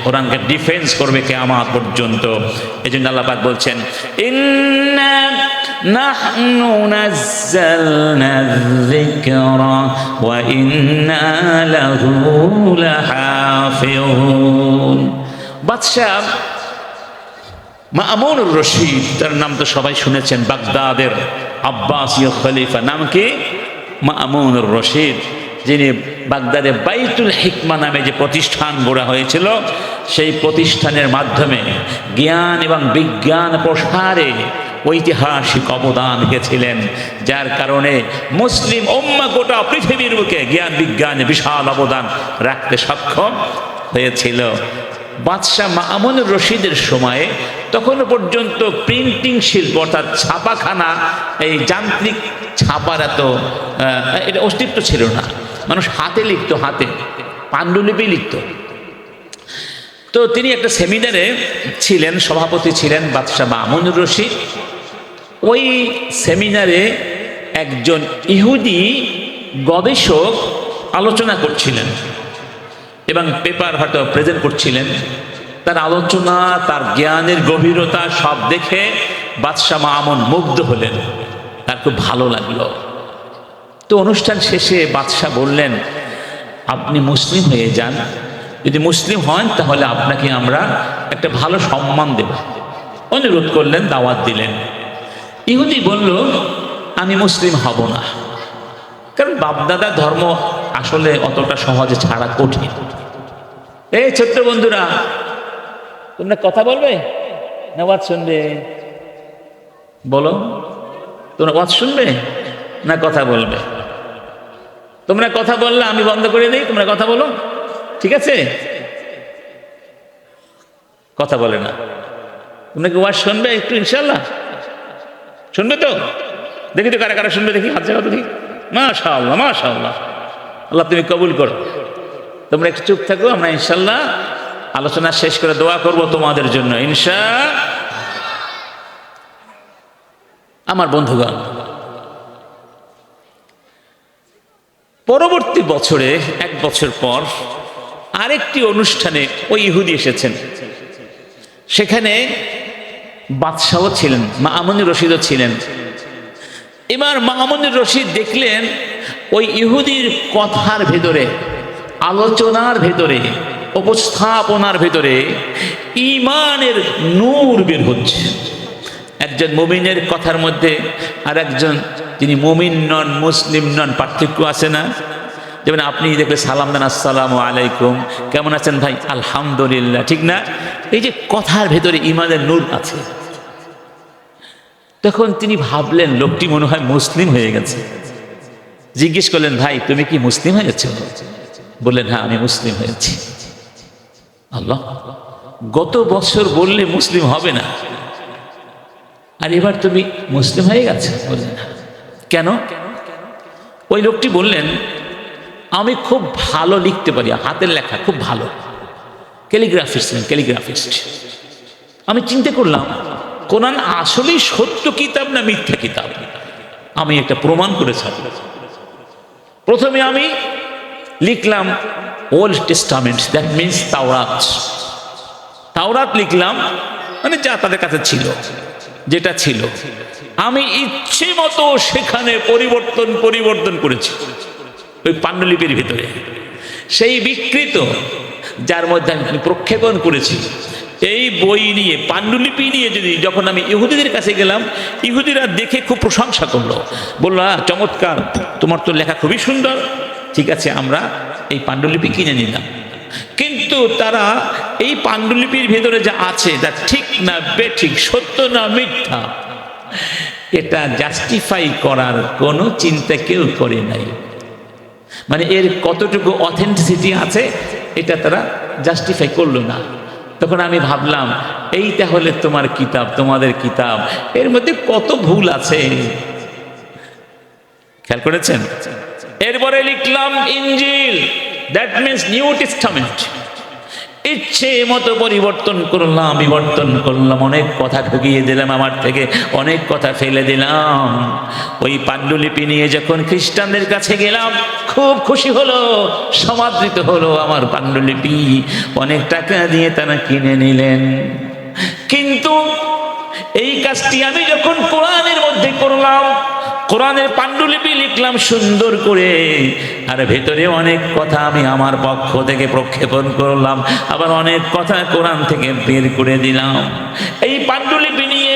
কোরআনকে ডিফেন্স করবে কিয়ামত পর্যন্ত। এই জন্য আল্লাহ পাক বলছেন, ইন্না নাহনু নাযালনা যিকরা ওয়া ইন্না লাহু লাহাফিজুন। বাদশাহ মামুনুর রশিদ, তার নাম তো সবাই শুনেছেন, বাগদাদের আব্বাসীয় খলিফা। নাম কি? মামুনুর রশিদ, যিনি বাগদাদে বাইতুল হিকমা নামে যে প্রতিষ্ঠান গড়া হয়েছিল, সেই প্রতিষ্ঠানের মাধ্যমে জ্ঞান এবং বিজ্ঞান প্রসারে ঐতিহাসিক অবদান রেখেছিলেন, যার কারণে মুসলিম উম্মাহ গোটা পৃথিবীর বুকে জ্ঞান বিজ্ঞানে বিশাল অবদান রাখতে সক্ষম হয়েছিল। বাদশাহ মামুনুর রশিদের সময়ে তখনও পর্যন্ত প্রিন্টিং শিল্প অর্থাৎ ছাপাখানা, এই যান্ত্রিক ছাপার এত এটা অস্তিত্ব ছিল না। মানুষ হাতে লিখত, হাতে পাণ্ডুলিপি লিখত। তো তিনি একটা সেমিনারে ছিলেন, সভাপতি ছিলেন বাদশাহ মামুনুর রশিদ। ওই সেমিনারে একজন ইহুদি গবেষক আলোচনা করছিলেন এবং পেপার হয়তো প্রেজেন্ট করছিলেন। তার আলোচনা, তার জ্ঞানের গভীরতা সব দেখে বাদশাহ মামুন মুগ্ধ হলেন, তার খুব ভালো লাগলো। তো অনুষ্ঠান শেষে বাদশাহ বললেন, আপনি মুসলিম হয়ে যান, যদি মুসলিম হন তাহলে আপনাকে আমরা একটা ভালো সম্মান দেব। অনুরোধ করলেন, দাওয়াত দিলেন। ইহুদি বলল আমি মুসলিম হব না, কারণ বাপদাদা ধর্ম আসলে অতটা সহজে ছাড়া কঠিন। এই ছোট্ট বন্ধুরা, তোমরা কথা বলবে না ওয়াজ শুনবে? বলো, তোমরা ওয়াজ শুনবে না কথা বলবে? তোমরা কথা বললে আমি বন্ধ করে দিই, তোমরা কথা বলো, ঠিক আছে? কথা বলে না। তোমরা কি ওয়াজ শুনবে একটু? ইনশাল্লাহ শুনবে তো? দেখি তো কারা কারা শুনবে, দেখি হাত জায়গা দেখি। মাশাআল্লাহ মাশাআল্লাহ, আল্লাহ তুমি কবুল করো। তোমরা একটু চুপ থাকো, আমরা ইনশাল্লাহ আলোচনা শেষ করে দোয়া করব তোমাদের জন্য আমার বন্ধুগণ, পরবর্তী বছরে 1 বছর পর আরেকটি অনুষ্ঠানে ওই ইহুদি এসেছেন। সেখানে বাদশাহ ছিলেন, মামুনুর রশিদও ছিলেন। এবার মামুনুর রশিদ দেখলেন ওই ইহুদির কথার ভেতরে, আলোচনার ভেতরে, উপস্থাপনার ভেতরে ঈমানের নূর বের হচ্ছে। একজন মুমিনের কথার মধ্যে আর একজন যিনি মুমিন নন, মুসলিম নন, পার্থক্য আছে না? যেমন আপনি দেখলে সালাম দেন, আসসালামু আলাইকুম, কেমন আছেন ভাই? আলহামদুলিল্লাহ, ঠিক না? এই যে কথার ভেতরে ঈমানের নূর আছে। তখন তিনি ভাবলেন লোকটি মনে হয় মুসলিম হয়ে গেছে। জিজ্ঞেস করলেন, ভাই তুমি কি মুসলিম হয়েছ? বললেন, হ্যাঁ আমি মুসলিম হয়েছি। আল্লাহ, গত বছর বললে মুসলিম হবে না, আর এবার তুমি মুসলিম হয়ে গেছে? বললেন, কেন? ওই লোকটি বললেন, আমি খুব ভালো লিখতে পারি, হাতের লেখা খুব ভালো, ক্যালিগ্রাফিস্ট। আমি চিন্তা করলাম কোরআন আসলেই সত্য কিতাব না মিথ্যা কিতাব, আমি একটা প্রমাণ করে ছাড়ব। প্রথমে আমি লিখলাম ওল্ড টেস্টামেন্ট, দ্যাট মিনস তাওরাত লিখলাম, মানে যা তাদের কাছে ছিল, যেটা ছিল। আমি ইচ্ছে মতো সেখানে পরিবর্তন করেছি ওই পাণ্ডুলিপির ভিতরে। সেই বিকৃত যার মধ্যে আমি প্রক্ষেপণ করেছি, এই বই নিয়ে, পাণ্ডুলিপি নিয়ে যখন আমি ইহুদিদের কাছে গেলাম, ইহুদিরা দেখে খুব প্রশংসা করলো, বললো চমৎকার, তোমার তো লেখা খুবই সুন্দর, ঠিক আছে আমরা এই পাণ্ডুলিপি কিনে নিলাম। কিন্তু তারা এই পাণ্ডুলিপির ভেতরে যা আছে তা ঠিক না বেঠিক, সত্য না মিথ্যা, এটা জাস্টিফাই করার কোনো চিন্তা কেউ করে নাই। মানে এর কতটুকু অথেন্টিসিটি আছে এটা তারা জাস্টিফাই করলো না। তখন আমি ভাবলাম, এইটা হলে তোমার কিতাব, তোমাদের কিতাব, এর মধ্যে কত ভুল আছে, খেয়াল করেছেন? এরপরে লিখলাম ইনজিল, দ্যাট মিনস নিউ টেস্টামেন্ট। ইচ্ছে মতো বিবর্তন করলাম, অনেক কথা ঢুকিয়ে দিলাম, আমার থেকে অনেক কথা ফেলে দিলাম। ওই পাণ্ডুলিপি নিয়ে যখন খ্রিস্টানদের কাছে গেলাম, খুব খুশি হলো, সমাদৃত হলো আমার পাণ্ডুলিপি, অনেক টাকা দিয়ে তারা কিনে নিলেন। কিন্তু এই কাজটি আমি যখন কোরআনের মধ্যে করলাম, কোরআনের পাণ্ডুলিপি লিখলাম সুন্দর করে, আর ভেতরে অনেক কথা আমি আমার পক্ষ থেকে প্রক্ষেপণ করলাম, আবার অনেক কথা কোরআন থেকে বের করে দিলাম। এই পাণ্ডুলিপি নিয়ে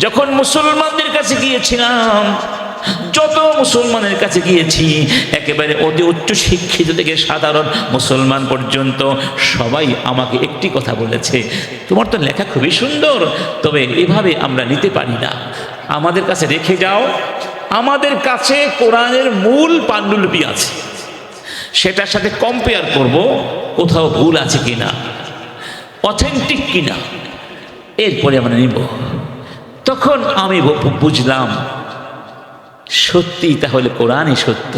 যখন মুসলমানদের কাছে গিয়েছিলাম, যত মুসলমানের কাছে গিয়েছি, একেবারে অতি উচ্চ শিক্ষিত থেকে সাধারণ মুসলমান পর্যন্ত সবাই আমাকে একটি কথা বলেছে, তোমার তো লেখা খুবই সুন্দর, তবে এভাবে আমরা নিতে পারি না, আমাদের কাছে রেখে যাও। আমাদের কাছে কোরআনের মূল পাণ্ডুলিপি আছে, সেটার সাথে কম্পেয়ার করব, কোথাও ভুল আছে কিনা, অথেন্টিক কিনা, এরপরে আমরা নিব। তখন আমি বুঝলাম সত্যি তাহলে কোরআনই সত্য।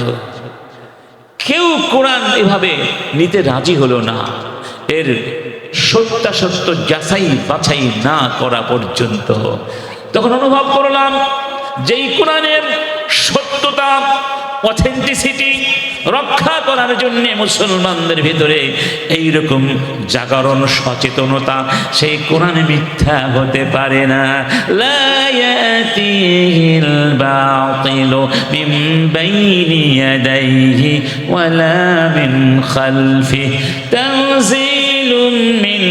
কেউ কোরআন এভাবে নিতে রাজি হলো না, এর সত্যাসত্য যাচাই বাছাই না করা পর্যন্ত। তখন অনুভব করলাম যেই কোরআনের সত্যতা, অথেন্টিসিটি রক্ষা করার জন্য মুসলমানদের ভিতরে এইরকম জাগরণ, সচেতনতা, সেই কোরআনে মিথ্যা হতে পারে না। লা ইয়াতিহিল বাতিলু মিন বাইনি ইয়াদাইহি ওয়ালা মিন খালফিহি তানজিলুম মিন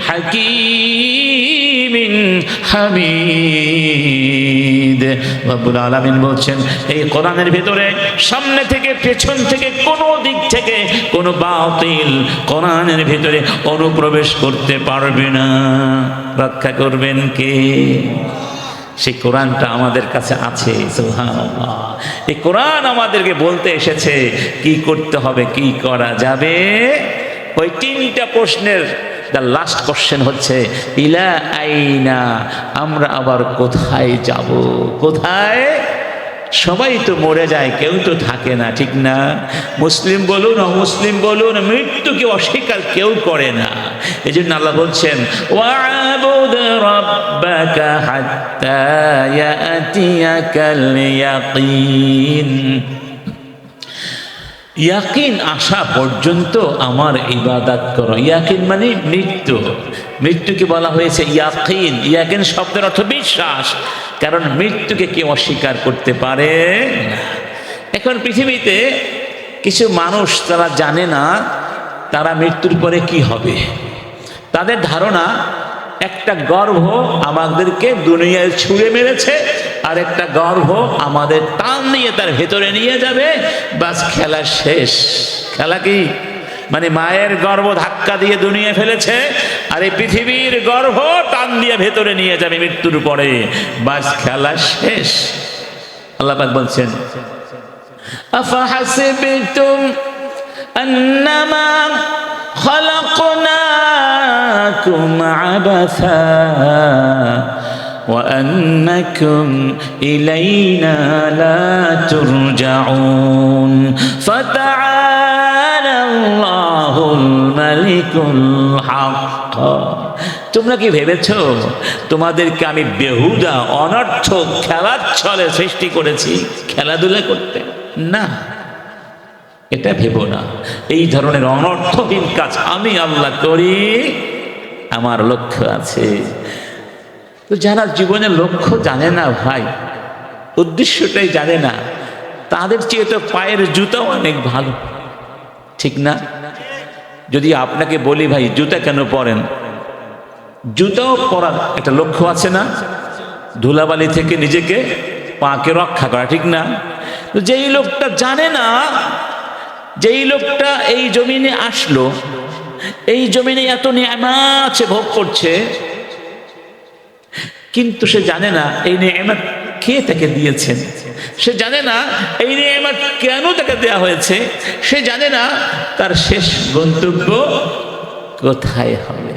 হাকীম মিন হামিদ। রব্বুল আলামিন বলছেন এই কোরআনের ভিতরে সামনে থেকে পেছন থেকে কোনো দিক থেকে কোনো বাতিল কোরআনের ভিতরে অনুপ্রবেশ করতে পারবে না। রক্ষা করবেন কে? সেই কোরআনটা আমাদের কাছে আছে। সুবহানাল্লাহ। এই কোরআন আমাদেরকে বলতে এসেছে কি করতে হবে, কি করা যাবে। ওই তিনটা প্রশ্নের দ্য লাস্ট কোশ্চেন হচ্ছে ইলা আইনা, আমরা আবার কোথায় যাব? কোথায়? সবাই তো মরে যায়, কেউ তো থাকে না, ঠিক না? মুসলিম বলুন অমুসলিম বলুন, মৃত্যুকে অস্বীকার কেউ করে না। এই জন্য আল্লাহ বলছেন ওয়া'বুদ রাব্বাকা হাত্তা ইয়াতিয়াকাল ইয়াকিন। ইয়াকিন আসা পর্যন্ত আমার ইবাদত করো। ইয়াকিন মানে মৃত্যু। মৃত্যুকে বলা হয়েছে ইয়াকিন। ইয়াকিন শব্দের অর্থ বিশ্বাস, কারণ মৃত্যুকে কেউ অস্বীকার করতে পারে না। এখন পৃথিবীতে কিছু মানুষ তারা জানে না তারা মৃত্যুর পরে কি হবে। তাদের ধারণা একটা গর্ভ আমাদেরকে দুনিয়ায় ছুঁড়ে মেরেছে, আর একটা গর্ভ আমাদের টান নিয়ে তার ভেতরে নিয়ে যাবে, বাস খেলা শেষ। খেলা কি? মানে মায়ের গর্ভ ধাক্কা দিয়ে দুনিয়ায় ফেলেছে, আর এই পৃথিবীর গর্ভ টান দিয়ে ভেতরে নিয়ে যাবে মৃত্যুর পরে, বাস খেলা শেষ। আল্লাহ পাক বলছেন আফাহাসিবতুম আন্নামা খালাকনাকুম আবাসা وأنكم إلينا لا ترجعون فتعالى الله الملك الحق। তোমরা কি ভেবেছো তোমাদেরকে আমি বেহুদা অনর্থক খেলার ছলে সৃষ্টি করেছি খেলাধুলা করতে? না, এটা ভেবো না। এই ধরনের অনর্থহীন কাজ আমি আল্লাহ করি, আমার লক্ষ্য আছে। তো যারা জীবনের লক্ষ্য জানে না ভাই, উদ্দেশ্যটাই জানে না, তাদের চেয়ে তো পায়ের জুতাও অনেক ভালো, ঠিক না? যদি আপনাকে বলি ভাই জুতা কেন পরেন, জুতাও পরার একটা লক্ষ্য আছে না? ধুলাবালি থেকে নিজেকে পাকে রক্ষা করা, ঠিক না? তো যেই লোকটা জানে না, যেই লোকটা এই জমিনে আসলো, এই জমিনে এত নিয়ামত আছে ভোগ করছে, কিন্তু সে জানে না এই নিয়ামত কে তাকে দিয়েছেন, সে জানে না এই নিয়ামত কেন তাকে দেয়া হয়েছে, সে জানে না তার শেষ গন্তব্য কোথায় হবে।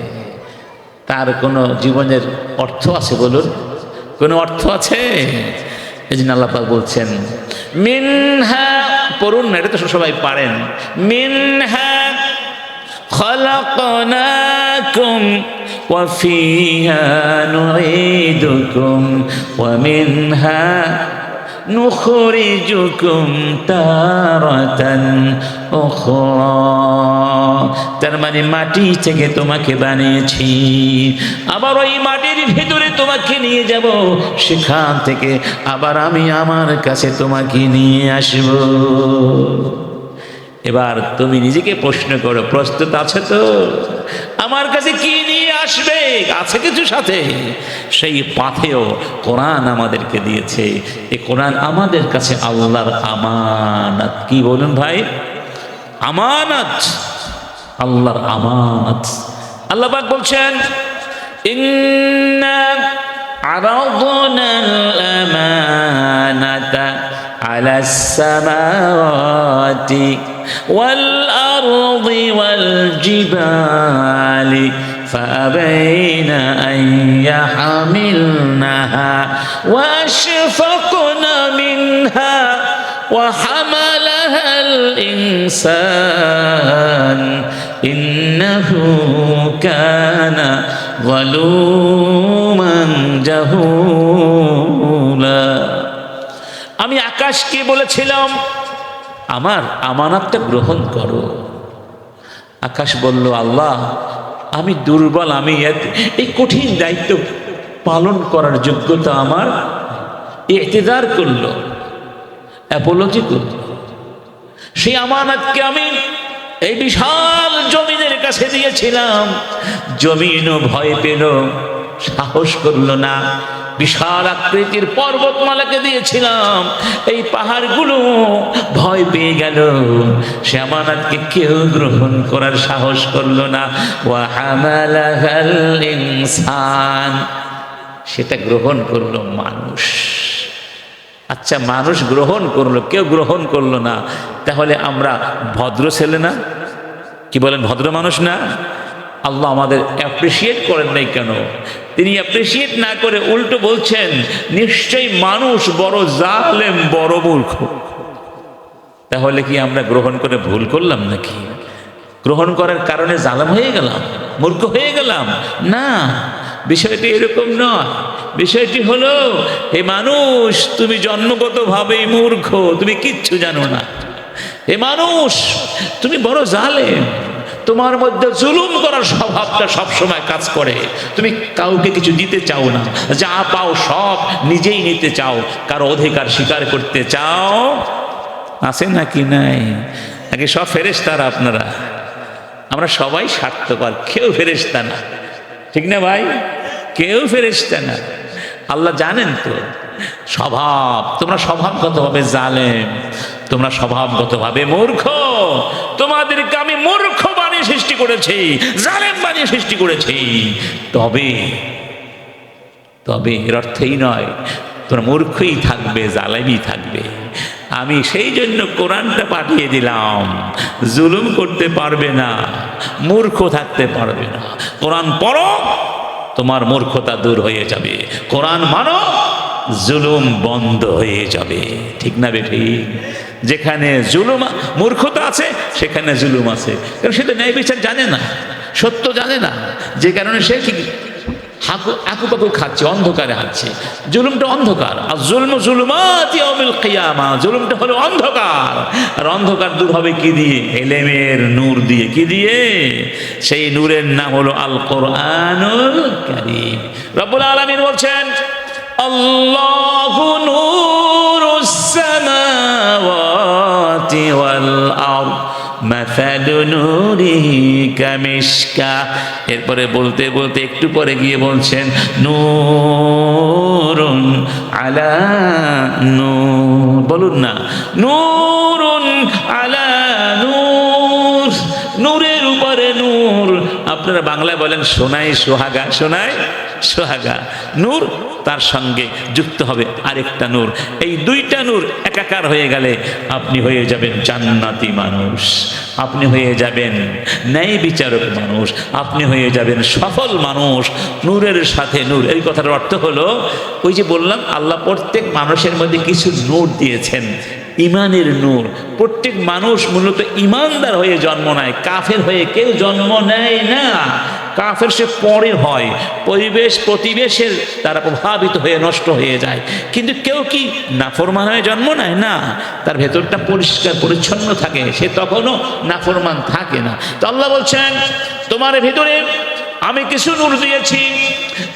তার কোনো জীবনের অর্থ আছে বলুন? কোনো অর্থ আছে? এই জন্য আল্লাহ পাক বলছেন মিনহা, পড়ুন না, এটা তো সবাই পারেন। মিনহা খালাকনাকুম ওয়া ফিহা নুঈদুকুম ওয়া মিনহা নুখরিজুকুম তারাতান উখরা। তার মানে মাটি থেকে তোমাকে বানিয়েছি, আবার ওই মাটির ভিতরে তোমাকে নিয়ে যাব, সেখান থেকে আবার আমি আমার কাছে তোমাকে নিয়ে আসব। এবার তুমি নিজেকে প্রশ্ন করো, প্রস্তুত আছে তো? আমার কাছে কি নিয়ে আসবে? আছে কিছু সাথে? সেই পাথেও কোরআন আমাদেরকে দিয়েছে। এই কোরআন আমাদের কাছে আল্লাহর আমানত। কি বলুন ভাই? আমানত, আল্লাহর আমানত। আল্লাহ পাক বলছেন ইন্না আরাদনাল আমানাতা আলাস সামাওয়াতি ওয়াল আরদি ওয়াল জিবালি ফাআবাইনা আন ইয়াহমিলনাহা ওয়া আশফাকনা মিনহা ওয়া হামালাহাল ইনসান ইন্নাহু কানা যালুমান জাহুলা। আমি আকাশকে বলেছিলাম আমার আমানতটা গ্রহণ করো। আকাশ বলল আল্লাহ আমি দুর্বল, আমি এই কঠিন দায়িত্ব পালন করার যোগ্যতা আমার, ইতিদার করলো, অ্যাপোলজি করল। সেই আমানতকে আমি এই বিশাল জমিনের কাছে দিয়েছিলাম, জমিনও ভয় পেল, সাহস করলো না। বিশাল আকৃতির পর্বতমালাকে দিয়েছিলাম, এই পাহাড়গুলো ভয় পেয়ে গেল, সে আমানতকে কেউ গ্রহণ করার সাহস করলো না। ওয়া হামালাহাল ইনসান, সেটা গ্রহণ করলো মানুষ। আচ্ছা, মানুষ গ্রহণ করলো, কেউ গ্রহণ করলো না, তাহলে আমরা ভদ্র ছেলে না? কি বলেন, ভদ্র মানুষ না? আল্লাহ আমাদের অ্যাপ্রিসিয়েট করেন নাই কেন? তিনি অ্যাপ্রিসিয়েট না করে উল্টো বলছেন, নিশ্চয়ই মানুষ বড় জালেম, বড় মূর্খ। তাহলে কি আমরা গ্রহণ করে ভুল করলাম নাকি? গ্রহণ করার কারণে জালেম হয়ে গেলাম, মূর্খ হয়ে গেলাম? না, বিষয়টি এরকম নয়। বিষয়টি হলো, হে মানুষ, তুমি জন্মগতভাবেই মূর্খ, তুমি কিচ্ছু জানো না। হে মানুষ, তুমি বড় জালেম, তোমার মধ্যে জুলুম করার স্বভাবটা সবসময় কাজ করে। তুমি কাউকে কিছু দিতে চাও না, যা পাও সব নিজেই নিতে চাও, কারো অধিকার স্বীকার করতে চাও। আছে নাকি নাই? নাকি সব ফেরেশতারা আপনারা? আমরা সবাই স্বার্থপর, কেউ ফেরেশতা না, ঠিক না ভাই? কেউ ফেরেশতা না। আল্লাহ জানেন তো স্বভাব, তোমরা স্বভাবগতভাবে জালেম, তোমরা স্বভাবগতভাবে মূর্খ। তোমাদেরকে আমি মূর্খ বানিয়ে সৃষ্টি করেছি, জালেম বানিয়ে সৃষ্টি করেছি। তবে তবে এর অর্থই নয় তোমরা মূর্খই থাকবে, জালেমই থাকবে। আমি সেই জন্য কোরআনটা পাঠিয়ে দিলাম, জুলুম করতে পারবে না, মূর্খ থাকতে পারবে না। কোরআন পড়ো, তোমার মূর্খতা দূর হয়ে যাবে। কোরআন মানো, জুলুম বন্ধ হয়ে যাবে। ঠিক না বেঠি? যেখানে জুলুম, মূর্খতা আছে, সেখানে জুলুম আছে। কারণ সেটা ন্যায় বিচার জানে না, সত্য জানে না, যে কারণে সে কি আকুপাকু খাচ্ছে, অন্ধকারে হাঁটছে। জুলুমটা অন্ধকার, আর জুলম জুলুমাত ইয়াউমিল কিয়ামা, জুলুমটা হলো অন্ধকার। আর অন্ধকার দূর হবে কি দিয়ে? ইলমের নূর দিয়ে। কি দিয়ে? সেই নূরের নাম হলো আল কোরআনুল কারীম। রব্বুল আলামিন বলছেন, আল্লাহু নূরুস সামাওয়াতি ওয়াল আরদ মাসালু নূরিহি কামিশকাহ। এরপরে বলতে বলতে একটু পরে গিয়ে বলছেন, নূরুন আলা নূর। বলুন না, নূরুন আলা নূর, নূরের উপরে নূর। আপনারা বাংলায় বলেন সোনাই সোহাগা, সোনাই সোহাগা। নূর, তার সঙ্গে যুক্ত হবে আরেকটা নূর। এই দুইটা নূর একাকার হয়ে গেলে আপনি হয়ে যাবেন জান্নাতি মানুষ, আপনি হয়ে যাবেন ন্যায় বিচারক মানুষ, আপনি হয়ে যাবেন সফল মানুষ। নূরের সাথে নূর, এই কথাটার অর্থ হলো, ওই যে বললাম আল্লাহ প্রত্যেক মানুষের মধ্যে কিছু নূর দিয়েছেন, ইমানের নূর। প্রত্যেক মানুষ মূলত ইমানদার হয়ে জন্ম নেয়, কাফের হয়ে কেউ জন্ম নেয় না। কাফের সে পরে হয়, পরিবেশ প্রতিবেশের দ্বারা প্রভাবিত হয়ে নষ্ট হয়ে যায়। কিন্তু কেউ কি নাফরমান হয়ে জন্ম নেয় না, তার ভেতরটা পরিষ্কার পরিচ্ছন্ন থাকে, সে তখনও নাফরমান থাকে না। তো আল্লাহ বলছেন, তোমার ভেতরে আমি কিছু নূর দিয়েছি।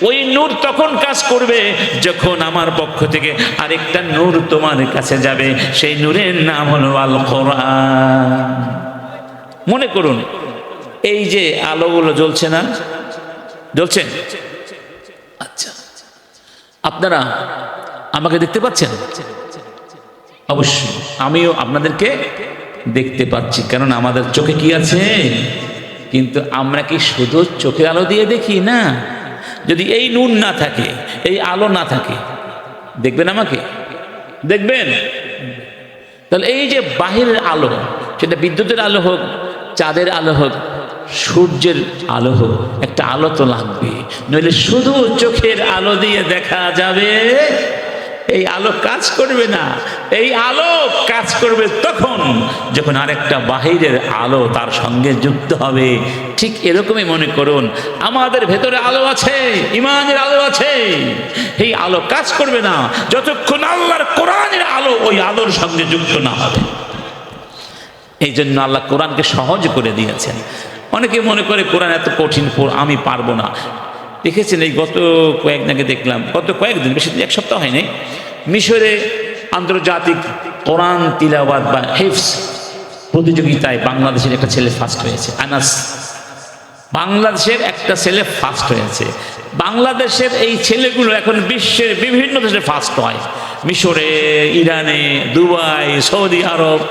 ওই নূর তখন কাজ করবে যখন আমার পক্ষ থেকে আরেকটা নূর তোমার কাছে যাবে। সেই নূরের নাম হলো আল কোরআন। মনে করুন, এই যে আলোগুলো জ্বলছে না, জ্বলছে? আচ্ছা, আপনারা আমাকে দেখতে পাচ্ছেন? অবশ্যই আমিও আপনাদেরকে দেখতে পাচ্ছি, কারণ আমাদের চোখে কি আছে। কিন্তু আমরা কি শুধু চোখের আলো দিয়ে দেখি? না। যদি এই নূর না থাকে, এই আলো না থাকে, দেখবেন আমাকে? দেখবেন? তাহলে এই যে বাহিরের আলো, সেটা বিদ্যুতের আলো হোক, চাঁদের আলো হোক, সূর্যের আলো হোক, একটা আলো তো লাগবে, নইলে শুধু চোখের আলো দিয়ে দেখা যাবে, এই আলো কাজ করবে না। এই আলো কাজ করবে তখন যখন আরেকটা বাহিরের আলো তার সঙ্গে যুক্ত হবে। ঠিক এরকমই মনে করুন, আমাদের ভেতরে আলো আছে, ইমানের আলো আছে। এই আলো কাজ করবে না যতক্ষণ আল্লাহর কোরআনের আলো ওই আলোর সঙ্গে যুক্ত না হবে। এই জন্য আল্লাহ কোরআনকে সহজ করে দিয়েছেন। অনেকে মনে করে কোরআন এত কঠিন, আমি পারবো না। দেখেছেন, এই গত কয়েকদিন আগে দেখলাম, গত কয়েকদিন, বেশি এক সপ্তাহ হয়নি, মিশরে আন্তর্জাতিক কোরআন তিলাওয়াত বা হিফজ প্রতিযোগিতায় বাংলাদেশের একটা ছেলে ফার্স্ট হয়েছে, আনাস বাংলাদেশের একটা ছেলে ফার্স্ট হয়েছে। বাংলাদেশের এই ছেলেগুলো এখন বিশ্বের বিভিন্ন দেশে ফার্স্ট হয়, মিশরে, ইরানে, দুবাই, সৌদি আরব।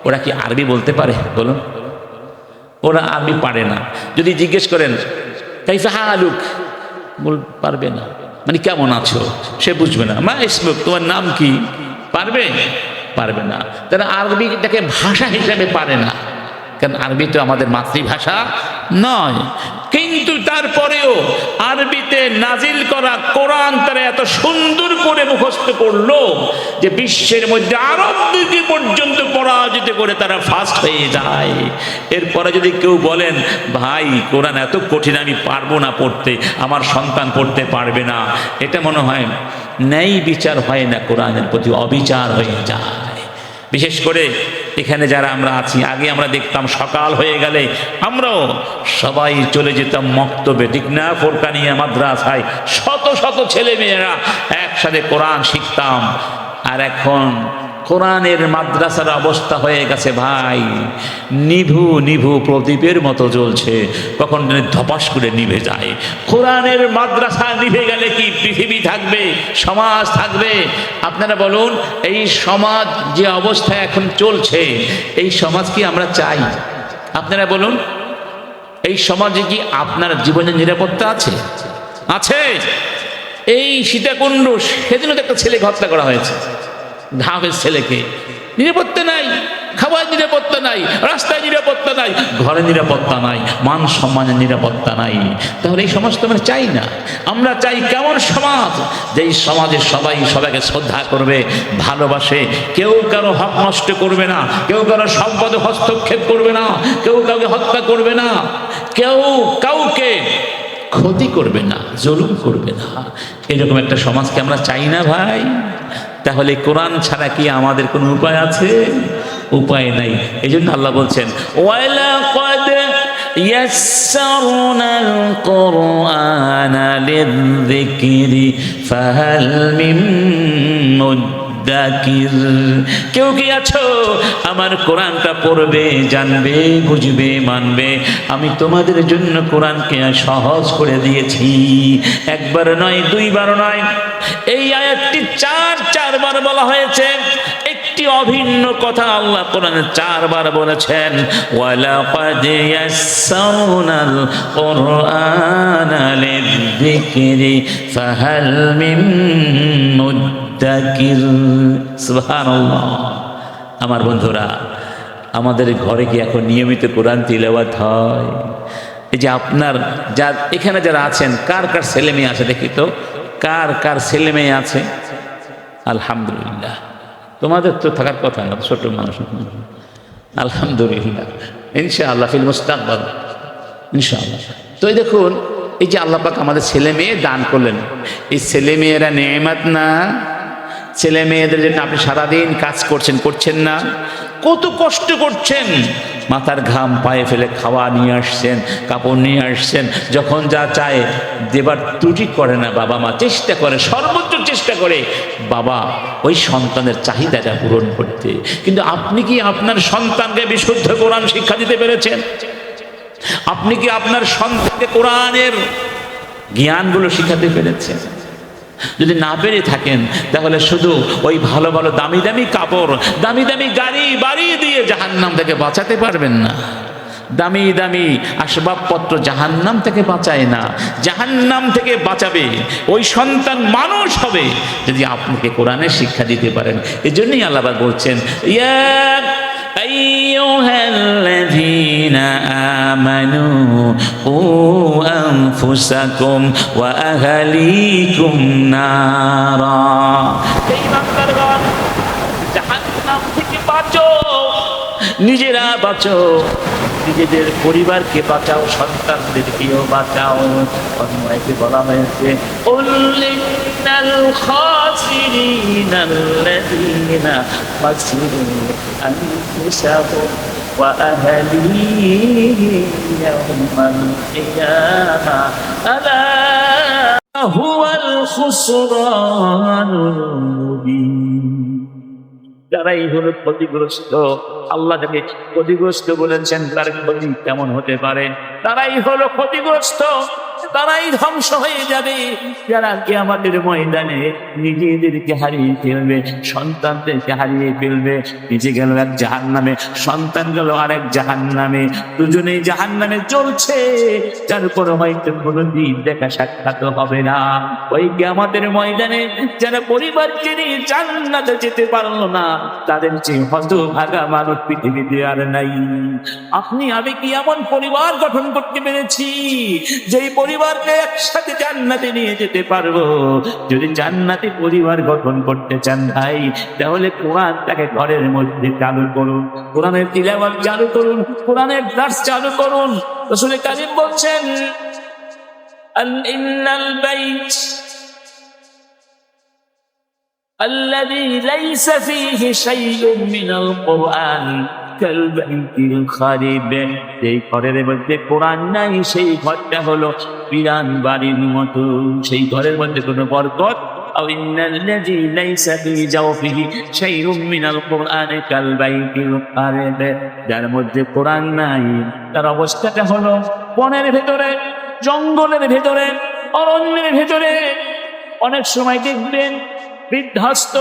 ওরা কি আরবি বলতে পারে বলুন? ওরা আরবি পারে না। যদি জিজ্ঞেস করেন কাইফা হালুক, পারবে না, মানে কেমন আছো, সে বুঝবে না। মা ইসমুক, তোমার নাম কি, পারবে? পারবে না। তারা আরবিটাকে ভাষা হিসাবে পারে না, কারণ আরবি তো আমাদের মাতৃভাষা নয়। কিন্তু তারপরেও আরবিতে নাজিল করা কোরআন তারা এত সুন্দর করে মুখস্থ করলো যে বিশ্বের মধ্যে আরব দিকে পর্যন্ত পরাজিত করে তারা ফার্স্ট হয়ে যায়। এরপরে যদি কেউ বলেন ভাই কোরআন এত কঠিন, আমি পারবো না পড়তে, আমার সন্তান পড়তে পারবে না, এটা মনে হয় ন্যায় বিচার হয় না, কোরআনের প্রতি অবিচার হয়ে যায়। বিশেষ করে এখানে যারা আমরা আছি, আগে আমরা দেখতাম সকাল হয়ে গেলে আমরাও সবাই চলে যেতাম মক্তবে, ঠিক না? ফোরকানিয়া মাদ্রাসায় শত শত ছেলে মেয়েরা একসাথে কোরআন শিখতাম। আর এখন কোরআনের মাদ্রাসার অবস্থা হয়ে গেছে ভাই নিভু নিভু প্রদীপের মতো জ্বলছে, কখন ধপাস করে নিভে যায়। কোরআনের মাদ্রাসা নিভে গেলে কি পৃথিবী থাকবে, সমাজ থাকবে? আপনারা বলুন, এই সমাজ যে অবস্থা এখন চলছে, এই সমাজ কি আমরা চাই? আপনারা বলুন, এই সমাজে কি আপনার জীবনের নিরাপত্তা আছে? আছে? এই সীতাকুণ্ড সেদিনও একটা ছেলেকে হত্যা করা হয়েছে, ঘামের ছেলেকে। নিরাপত্তা নাই, খাবার নিরাপত্তা নাই, রাস্তায় নিরাপত্তা নাই, ঘরে নিরাপত্তা নাই, মান সম্মানের নিরাপত্তা নাই। তাহলে এই সমাজ তো আমরা চাই না। আমরা চাই কেমন সমাজ, যেই সমাজে সবাই সবাইকে শ্রদ্ধা করবে, ভালোবাসে, কেউ কারো হক নষ্ট করবে না, কেউ কারো সম্পদে হস্তক্ষেপ করবে না, কেউ কাউকে হত্যা করবে না, কেউ কাউকে ক্ষতি করবে না, জুলুম করবে না। এরকম একটা সমাজকে আমরা চাই না ভাই। তাহলে কোরআন ছাড়া কি আমাদের কোনো উপায় আছে? উপায় নাই। এই জন্য আল্লাহ বলছেন ওয়ালাকাদ ইয়াসসারনাল কুরআনা লিযিকরি ফাহাল মিন মুদ্দাকির। কেউ কি আছো আমার কোরআনটা পড়বে, জানবে, বুঝবে, মানবে? আমি তোমাদের জন্য কোরআনকে সহজ করে দিয়েছি। একবার নয়, দুইবার নয়, এই আয়াতটি চারবার বলা হয়েছে। একটি অভিন্ন কথা আল্লাহ কোরআনে 4 বার বলেছেন, ওয়ালাকাদ ইয়াসসারনাল কুরআনা লিযিকরি ফাহাল মিন মুদ্দাকির। সুবহানাল্লাহ। আমার বন্ধুরা, আমাদের ঘরে কি এখন নিয়মিত কোরআন তিলাওয়াত হয়? এই যে আপনার এখানে যারা আছেন, কার কার ছেলে মেয়ে আছে দেখি তো, কার কার ছেলে মেয়ে আছে? আলহামদুলিল্লাহ। তোমাদের তো থাকার কথা না, ছোট মানুষ। আলহামদুলিল্লাহ, ইনশাআল্লাহ ফিল মুস্তাকবাল, ইনশাআল্লাহ। তো এই দেখুন, এই যে আল্লাহ পাক আমাদের ছেলে মেয়ে দান করলেন, এই ছেলে মেয়েরা নেয়ামত না? ছেলে মেয়েদের জন্য আপনি সারাদিন কাজ করছেন না? কত কষ্ট করছেন, মাথার ঘাম পায়ে ফেলে খাওয়া নিয়ে আসছেন, কাপড় নিয়ে আসছেন, যখন যা চায় দেবার ত্রুটি করে না বাবা মা, চেষ্টা করে, সর্বোচ্চ চেষ্টা করে বাবা ওই সন্তানের চাহিদাটা পূরণ করতে। কিন্তু আপনি কি আপনার সন্তানকে বিশুদ্ধ কোরআন শিক্ষা দিতে পেরেছেন? আপনি কি আপনার সন্তানকে কোরআনের জ্ঞানগুলো শিখাতে পেরেছেন? যদি না পেরে থাকেন তাহলে শুধু ওই ভালো ভালো দামি দামি কাপড়, দামি দামি গাড়ি বাড়ি দিয়ে জাহান্নাম থেকে বাঁচাতে পারবেন না। দামি দামি আসবাবপত্র জাহান্নাম থেকে বাঁচায় না। জাহান্নাম থেকে বাঁচাবে ওই সন্তান মানুষ হবে যদি আপনাকে কোরআনের শিক্ষা দিতে পারেন। এই জন্যই আল্লাহ বলছেন, ইয়া আইয়ুহাল্লাযীনা আমানু কু আনফুসাকুম ওয়া আহলিকুম নারা। এই বান্দারগণ, জাহান্নাম থেকে বাঁচো, নিজেরা বাঁচো, নিজেদের পরিবারকে বাঁচাও, সন্তানদেরকেও বাঁচাও। অন্যকে বলা হয়েছে উল্লিনাল খাসিরিনাল্লাযীনা খাসিরু আনফুসাহুম ওয়া আহলিহিম ইয়াওমাল কিয়ামাহ আলা হুয়াল খুসরানুল মুবিন। তারাই হলো ক্ষতিগ্রস্ত। আল্লাহ যাকে ক্ষতিগ্রস্ত বলেছেন তার ক্ষতি কেমন হতে পারে? তারাই হলো ক্ষতিগ্রস্ত, তারাই ধ্বংস হয়ে যাবে যারা কিয়ামতের ময়দানে নিজেদেরকে হারিয়ে ফেলবে, সন্তানদেরকে হারিয়ে ফেলবে। নিজে গেল এক জাহান্নামে, সন্তান গেল আরেক জাহান্নামে, দুজনেই জাহান্নামে চলছে, যার কোনো হয়তো কোনোদিন দেখা সাক্ষাৎ হবে না। ওই কিয়ামতের ময়দানে যারা পরিবারকে নিয়ে জান্নাতে যেতে পারলো না, তাদের যে হতভাগা মানুষ পৃথিবীতে আর নাই। আপনি আমি কি এমন পরিবার গঠন করতে পেরেছি যেই পরিবারকে একসাথে জান্নাতে নিয়ে যেতে পারবো? যদি জান্নাতে পরিবার গঠন করতে চান ভাই, তাহলে কোরআনটাকে ঘরের মধ্যে চালু করুন, কোরআনের তিলাওয়াত চালু করুন, কোরআনের দার্স চালু করুন। রাসূল কারীম বলছেন, ইন্নাল বাইত الذي ليس فيه شيء من القرآن كالبيت الخرب। এই ঘরের মধ্যে কোরআন নাই, সেই ঘরটা হলো বিরান বাড়ির মতো, সেই ঘরের মধ্যে কোনো বরকত। أو إن الذي ليس في جوفه شيء من القرآن كالبيت الخرب। যার মধ্যে কোরআন নাই তার অবস্থাটা হলো বনের ভেতরে, জঙ্গলের ভেতরে, অরণ্যের ভেতরে। অনেক সময় দেখবেন বিধ্বস্ত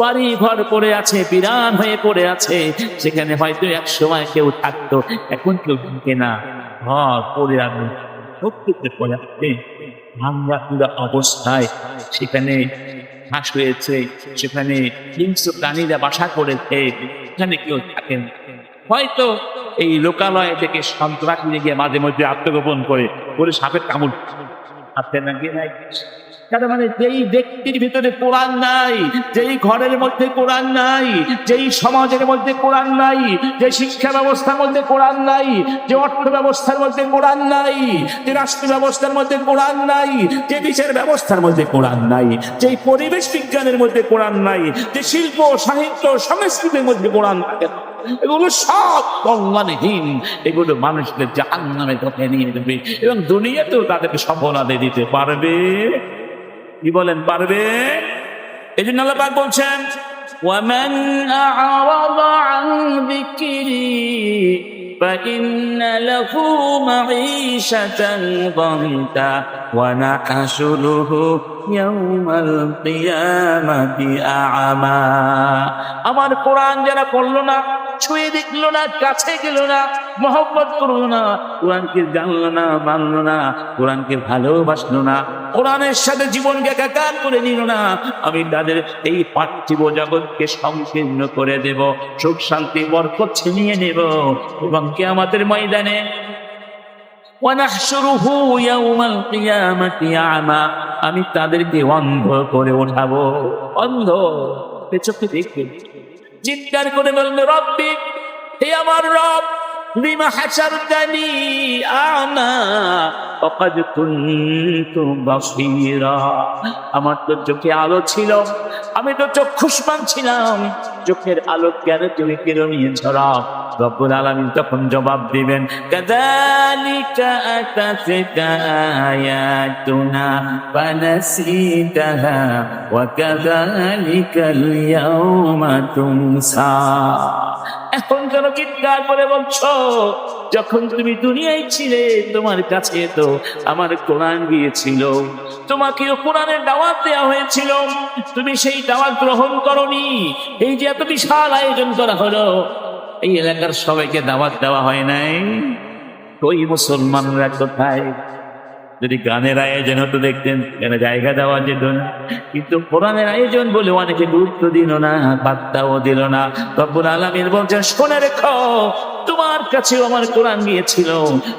বাড়ি ঘর পড়ে আছে, বিরান হয়ে পড়ে আছে, সেখানে হয়তো এক সময় কেউ থাকতো, এখন কেউ থাকে না, ঘর পড়ে আছে, প্রত্যেকটা পড়ে আছে, ভাঙ্গা পুরা অবস্থায়। সেখানে ঘাস হয়েছে, সেখানে হিংস্র প্রাণীরা বাসা করেছে, সেখানে কেউ থাকেন। হয়তো এই লোকালয় থেকে সন্ত্রাস নিয়ে গিয়ে মাঝে মধ্যে আত্মগোপন করে সাপের কামড় হাতে নাকি নাই। তার মানে যেই ব্যক্তির ভিতরে কোরআন নাই, যেই ঘরের মধ্যে কোরআন নাই, যেই সমাজের মধ্যে কোরআন নাই, যে শিক্ষা ব্যবস্থার মধ্যে কোরআন নাই, যে অর্থ ব্যবস্থার মধ্যে কোরআন নাই, যে রাষ্ট্র ব্যবস্থার মধ্যে কোরআন নাই, যে বিচার ব্যবস্থার মধ্যে কোরআন নাই, যে পরিবেশ বিজ্ঞানের মধ্যে কোরআন নাই, যে শিল্প সাহিত্য সংস্কৃতির মধ্যে কোরআন থাকে, এগুলো সব কল্যাণহীন। এগুলো মানুষদের জাহান্নামে ধরে নিয়ে দেবে এবং দুনিয়াতেও তাদেরকে সফলতা দিতে পারবে। কি বলেন, পারবে? এই জন্য আল্লাহ পাক বলছেন, ওয়ামান আ'রাদা আন যিকরি ফাইন্না লাহু মাঈশাতান দানকা ওয়া নাহশুরুহু ইয়াওমাল কিয়ামাতি আ'মা। আমার কোরআন যারা পড়লো না, ছুঁয়ে দেখলো না, কাছে গেল না, মহব্বত করলো না, কোরআনকে জানলো না, মানলো না, কোরআনকে ভালোবাসলো না, কোরআনের সাথে জীবনকে একাকার করে নিল না, আমি তাদের এই পার্থিব জগৎকে সংকীর্ণ করে দেব, সুখ শান্তি বরকত ছিনিয়ে নেব এবং কিয়ামতের ময়দানে ওয়ানাহশুরুহু ইয়াওমাল কিয়ামাতি আ'মা, আমি তাদেরকে অন্ধ করে ওঠাবো। অন্ধ, চোখে দেখবে, চিৎকার করে বলবে, রব্বি, হে আমার রব, লিমা হাশারতানি আ'মা ওয়াকাদ কুনতু বাসীরা। আমার তো চোখে আলো ছিল, আমি তো চক্ষুষ্মান ছিলাম, চোখের আলো কেন তুমি কেড়ে নিয়েছো? রব্বুল আলামিন তখন জবাব দিবেন, কাযালিকা আতাতকা আয়াতুনা ফানাসিতাহা ওয়া কাযালিকাল ইয়াওমা তুনসা। এখন কেন চিৎকার করে বলছো? যখন তুমি দুনিয়ায় ছিলে তোমার কাছে তো আমার কোরআন গিয়েছিল, তোমাকেও কোরআনের দাওয়াত দেওয়া হয়েছিল, তুমি সেই দাওয়াত গ্রহণ করনি। এই যে এত বিশাল আয়োজন করা হলো, এই এলাকার সবাইকে দাওয়াত দেওয়া হয় নাই, ওই মুসলমানরা কোথায়? যদি গানের আয়োজন হতো দেখতেন, কেন জায়গা দেওয়া যেত না, কিন্তু কোরআনের আয়োজন বলে অনেকে গুরুত্ব দিল না, বার্তাও দিল না। রব্বুল আলামিন বলছেন, শুনে রেখো, তোমার কাছেও আমার কোরআন গিয়েছিল,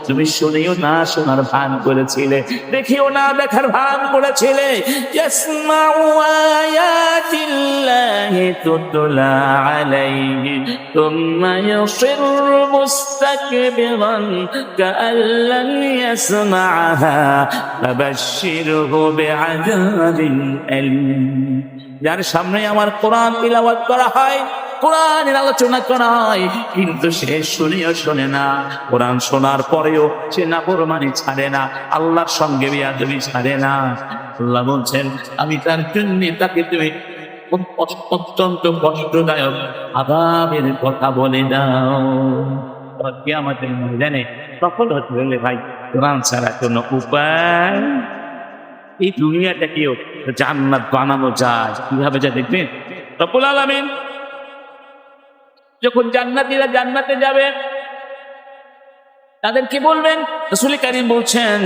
তুমি শুনেও না শোনার ভান করেছিলে, দেখিও না দেখার ভান করেছিলে। ইয়াসমাউ আয়াতিল্লাহি তুতলা আলাইহি তুম্মা ইয়াসিরু মুস্তাকবিরান কাআল্লাম ইয়াসমাআহা ফাবাশশিরহু বিআযাবিন আলীম। যার সামনে আমার কোরআন তিলাওয়াত করা হয়, কোরআনের আলোচনা করা হয়, কিন্তু সে শুনেও শোনে না, কোরআন শোনার পরেও সে নাফরমানি ছাড়ে না, আল্লাহর সঙ্গে বেয়াদবি ছাড়ে না। আল্লাহ বলছেন, আমি তার জন্য তাকে তুমি অত্যন্ত কষ্টদায়ক আযাবের কথা বলে দাও। কিয়ামতের ময়দানে সফল হতে হলে ভাই কোরআন ছাড়া কোনো উপায়, এই দুনিয়াটাকেও জান্নাত বানানো যায় কিভাবে যা দেখবেন। রব্বুল আলামিন যখন জান্নাতীরা জান্নাতে যাবে তাদের কি বলবেন? রাসূল কারীম বলছেন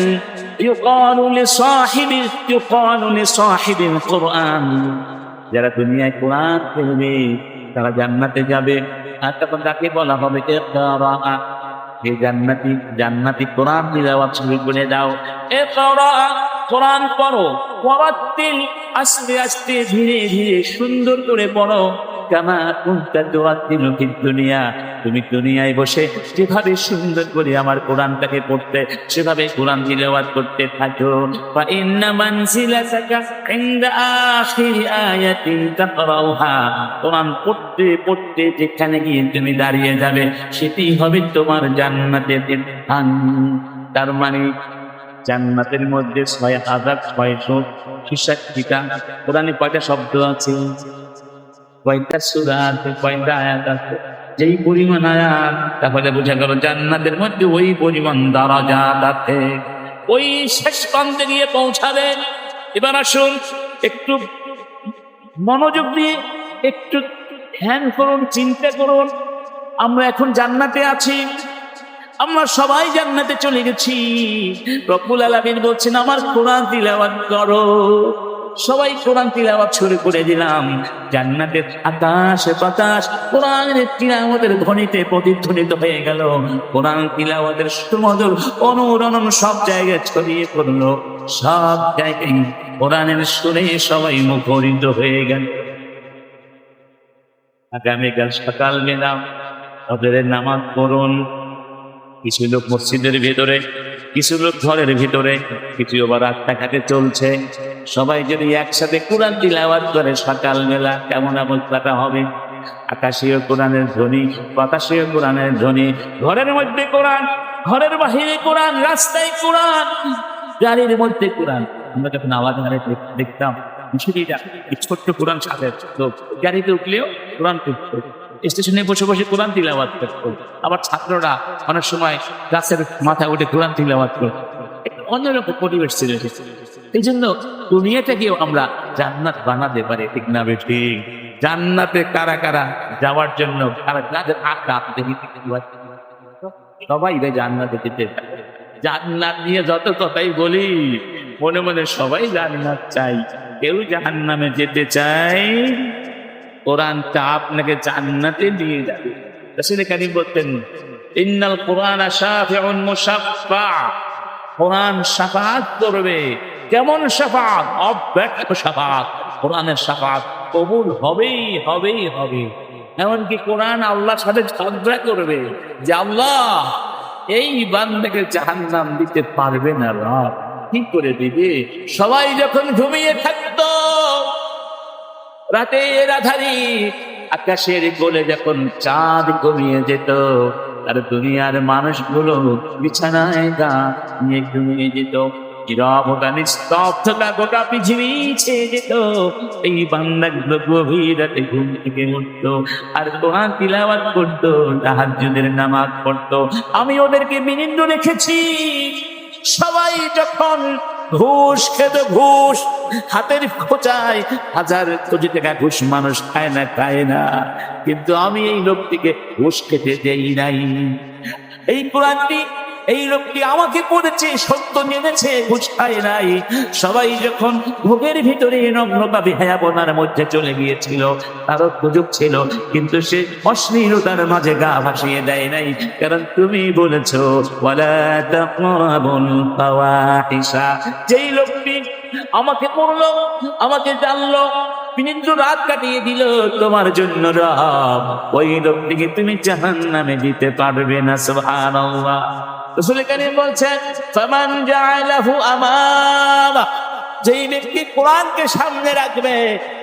ইউকালু লিসাহিবিল কুরআন, যারা দুনিয়ায় কোরআন পড়বে তারা জান্নাতে যাবে। আর তখন তাকে বলা হবে ইকরা, হে জান্নাতি কোরআন তিলাওয়াত শুরু করে দাও। ইকরা, কোরআন পড়ো, ওয়ারাত্তিল, আস্তে আস্তে ধীরে ধীরে সুন্দর করে পড়ো। কামা কুনতা তুরাত্তিলু ফিদ দুনিয়া, তুমি দুনিয়ায় বসে যেভাবে সুন্দর করে আমার কোরআনটাকে পড়তে, সেভাবে কোরআন তিলাওয়াত করতে থাকো। ফা ইন্না মানজিলাতাকা ইনদা আখিরি আয়াতিন তাকরাউহা, কোরআন পড়তে পড়তে যেখানে গিয়ে তুমি দাঁড়িয়ে যাবে সেটি হবে তোমার জান্নাতের স্থান। তার মানে জান্নাতের মধ্যে ৬,৬৬৬টা কোরআনে কয়টা শব্দ আছে, কয়টা সূরা আছে, কয়টা আয়াত আছে, যেই পরিমাণ আয়াত, তাহলে বোঝা গেল জান্নাতের মধ্যে ওই পরিমাণ দারাজাত আছে। ওই শেষ প্রান্তে গিয়ে পৌঁছাবেন। এবার আসুন একটু মনোযোগ দিয়ে একটু ধ্যান করুন, চিন্তা করুন। আমরা এখন জান্নাতে আছি, আমরা সবাই জান্নাতে চলে গেছি। রব্বুল আলামিন বলছেন আমার কোরআন তিলাওয়াত করো। সবাই কোরআন তিলাওয়াত শুরু করে দিলাম। জান্নাতের আকাশে বাতাস কোরআনের তিলাওয়াতের ধ্বনিতে প্রতিধ্বনিত হয়ে গেল। কোরআন তিলাওয়াতের সুমধুর অনুরণন সব জায়গায় ছড়িয়ে পড়লো। সব জায়গায় কোরআনের সুরে সবাই মুখরিত হয়ে গেল। আগামীকাল সকালবেলা ফজরের নামাজ পড়ুন। কিছু লোক মসজিদের ভিতরে, কিছু লোক ঘরের ভিতরে, কিছু আবার রাস্তাঘাটে চলছে। সবাই যদি একসাথে কোরআন তিলাওয়াত করে সকালবেলা কেমন অবস্থাটা হবে? আকাশীয় কোরআনের ধ্বনি, বাতাসীয় কোরআনের ধ্বনি, ঘরের মধ্যে কোরআন, ঘরের বাহিরে কোরআন, রাস্তায় কোরআন, গাড়ির মধ্যে কোরআন। আমরা যখন আওয়াজ দেখতাম ছোট্ট কোরআন সাথে লোক গাড়িতে উঠলেও কোরআন পড়তো, স্টেশনে বসে বসে কোরআন তিলাওয়াত করতো। আবার ছাত্ররা অনেক সময় গাছের মাথায় উঠে কোরআন তিলাওয়াত করতো। অন্যরকম পরিবেশ ছিল। এই জন্য দুনিয়াটাকেও আমরা জান্নাত বানাতে পারি, ঠিক না বেশি? জান্নাতে কারা কারা যাওয়ার জন্য সবাই জান্নাতে যেতে পারে। জান্নাত নিয়ে যত কথাই বলি মনে মনে সবাই জান্নাত চাই, কেউ জাহান্নামে যেতে চাই। কোরআনটা আপনাকে জান্নাতে নিয়ে যাবে। রাসূল কারীম বলতেন ইন্নাল কুরআনা শাফিউন মুশাফফা, কোরআন শাফাআত করবে। কেমন শাফাআত? অব্যক্ত শাফাআত। কোরআনের শাফাআত কবুল হবেই হবেই হবে। এমনকি কোরআন আল্লাহর সাথে ঝগড়া করবে যে আল্লাহ এই বান্দাকে জাহান্নাম দিতে পারবে না, রব কি করে দিবে? সবাই যখন ঘুমিয়ে থাকতো, রাতের আধারে আকাশের কোলে যখন চাঁদ ঘুমিয়ে যেত, আর দুনিয়ার মানুষগুলো বিছানায় গা নিয়ে ঘুমিয়ে যেত, নীরবতা নিস্তব্ধতা গোটা পৃথিবী ছেয়ে যেত, এই বান্দাগুলো গভীর রাতে ঘুম থেকে উঠতো আর কোরআন তিলাওয়াত করতো, তাহাজ্জুদের নামাজ পড়তো। আমি ওদেরকে বিনিন্দ রেখেছি। সবাই যখন ঘুষ খেত, ঘুষ হাতের খোঁচায় 1000 কোটি টাকা ঘুষ মানুষ খায় না, কিন্তু আমি এই লোকটিকে ঘুষ খেতে দেই নাই। এই কোরআনটি এই লোকটি আমাকে পড়েছে, সত্য জেনেছে, ঘুষ খায় নাই। সবাই যখন ভোগের ভিতরে নগ্নতা বেহায়াপনার মধ্যে চলে গিয়েছিল, তারও সুযোগ ছিল, কিন্তু সে অশ্লীলতার মাঝে গা ভাসিয়ে দেয় নাই, কারণ তুমি বলেছো ওয়ালা তাকরাবুল ফাওয়াহিশা। যেই লোকটি আমাকে পড়লো, আমাকে জানলো, বিনিদ্র রাত কাটিয়ে দিল তোমার জন্য রব, ওই লোকটিকে তুমি জাহান্নামে দিতে পারবে না। সুবহানাল্লাহ। রাসূল কারীম বলছেন ফামান জাআলাহু আমামা, যেই ব্যক্তি কোরআনকে সামনে রাখবে,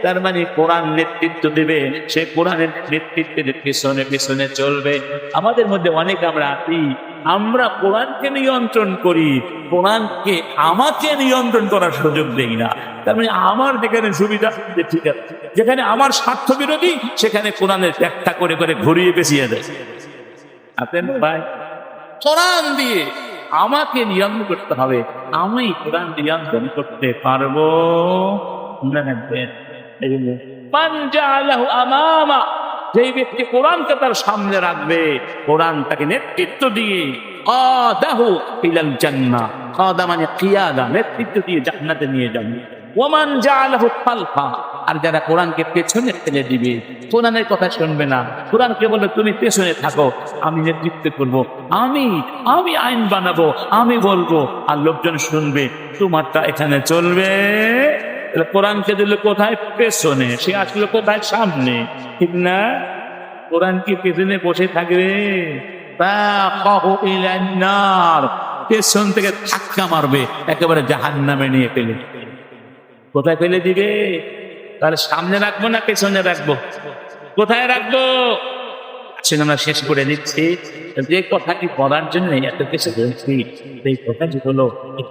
তার মানে কোরআন নেতৃত্ব দেবে, সে কোরআনের নেতৃত্বের পিছনে পিছনে চলবে। আমাদের মধ্যে অনেক আমরা আছি, আমরা কোরআনকে নিয়ন্ত্রণ করি, কোরআনকে আমাকে নিয়ন্ত্রণ করার সুযোগ দেই না। তার মানে আমার যেখানে সুবিধা, ঠিক আছে, যেখানে আমার স্বার্থ বিরোধী সেখানে কোরআনের ব্যাখ্যা করে করে ঘুরিয়ে পেঁচিয়ে দেয়। আপনি ভাই, কোরআন দিয়ে আমাকে নিয়ন্ত্রণ করতে হবে, আমি কোরআন নিয়ন্ত্রণ করতে পারবো। যেই ব্যক্তি কোরআনকে তার সামনে রাখবে, কোরআন তাকে নেতৃত্ব দিয়ে মানে কিয়াদা, নেতৃত্ব দিয়ে জান্নাতে নিয়ে যাবে। ওমান জাআলাহু খালফা, আর যারা কোরআনকে পেছনে ফেলে দিবে, কোরআনের কথা শুনবে না, কোরআনকে বলে তুমি পেছনে থাকো, আমি নেতৃত্ব করবো, আমি আইন বানাবো, আমি বলবো, আর লোকজন শুনবে, তোমারটা এখানে চলবে। কোরআনকে দিল কোথায়? পেছনে। সে আসলে কোথায়? সামনে, ঠিক না? কোরআন কি পেছনে বসে থাকবে? পেছন থেকে ধাক্কা মারবে, একেবারে জাহান্নামে নিয়ে ফেলে। কোথায় ফেলে দিবে? তাহলে সামনে রাখবো না পেছনে রাখবো? কোথায় রাখবো? আমরা শেষ করে দিচ্ছি। যে কথাটি বলার জন্য এত কিছু বলছি, সেই কথাটি হলো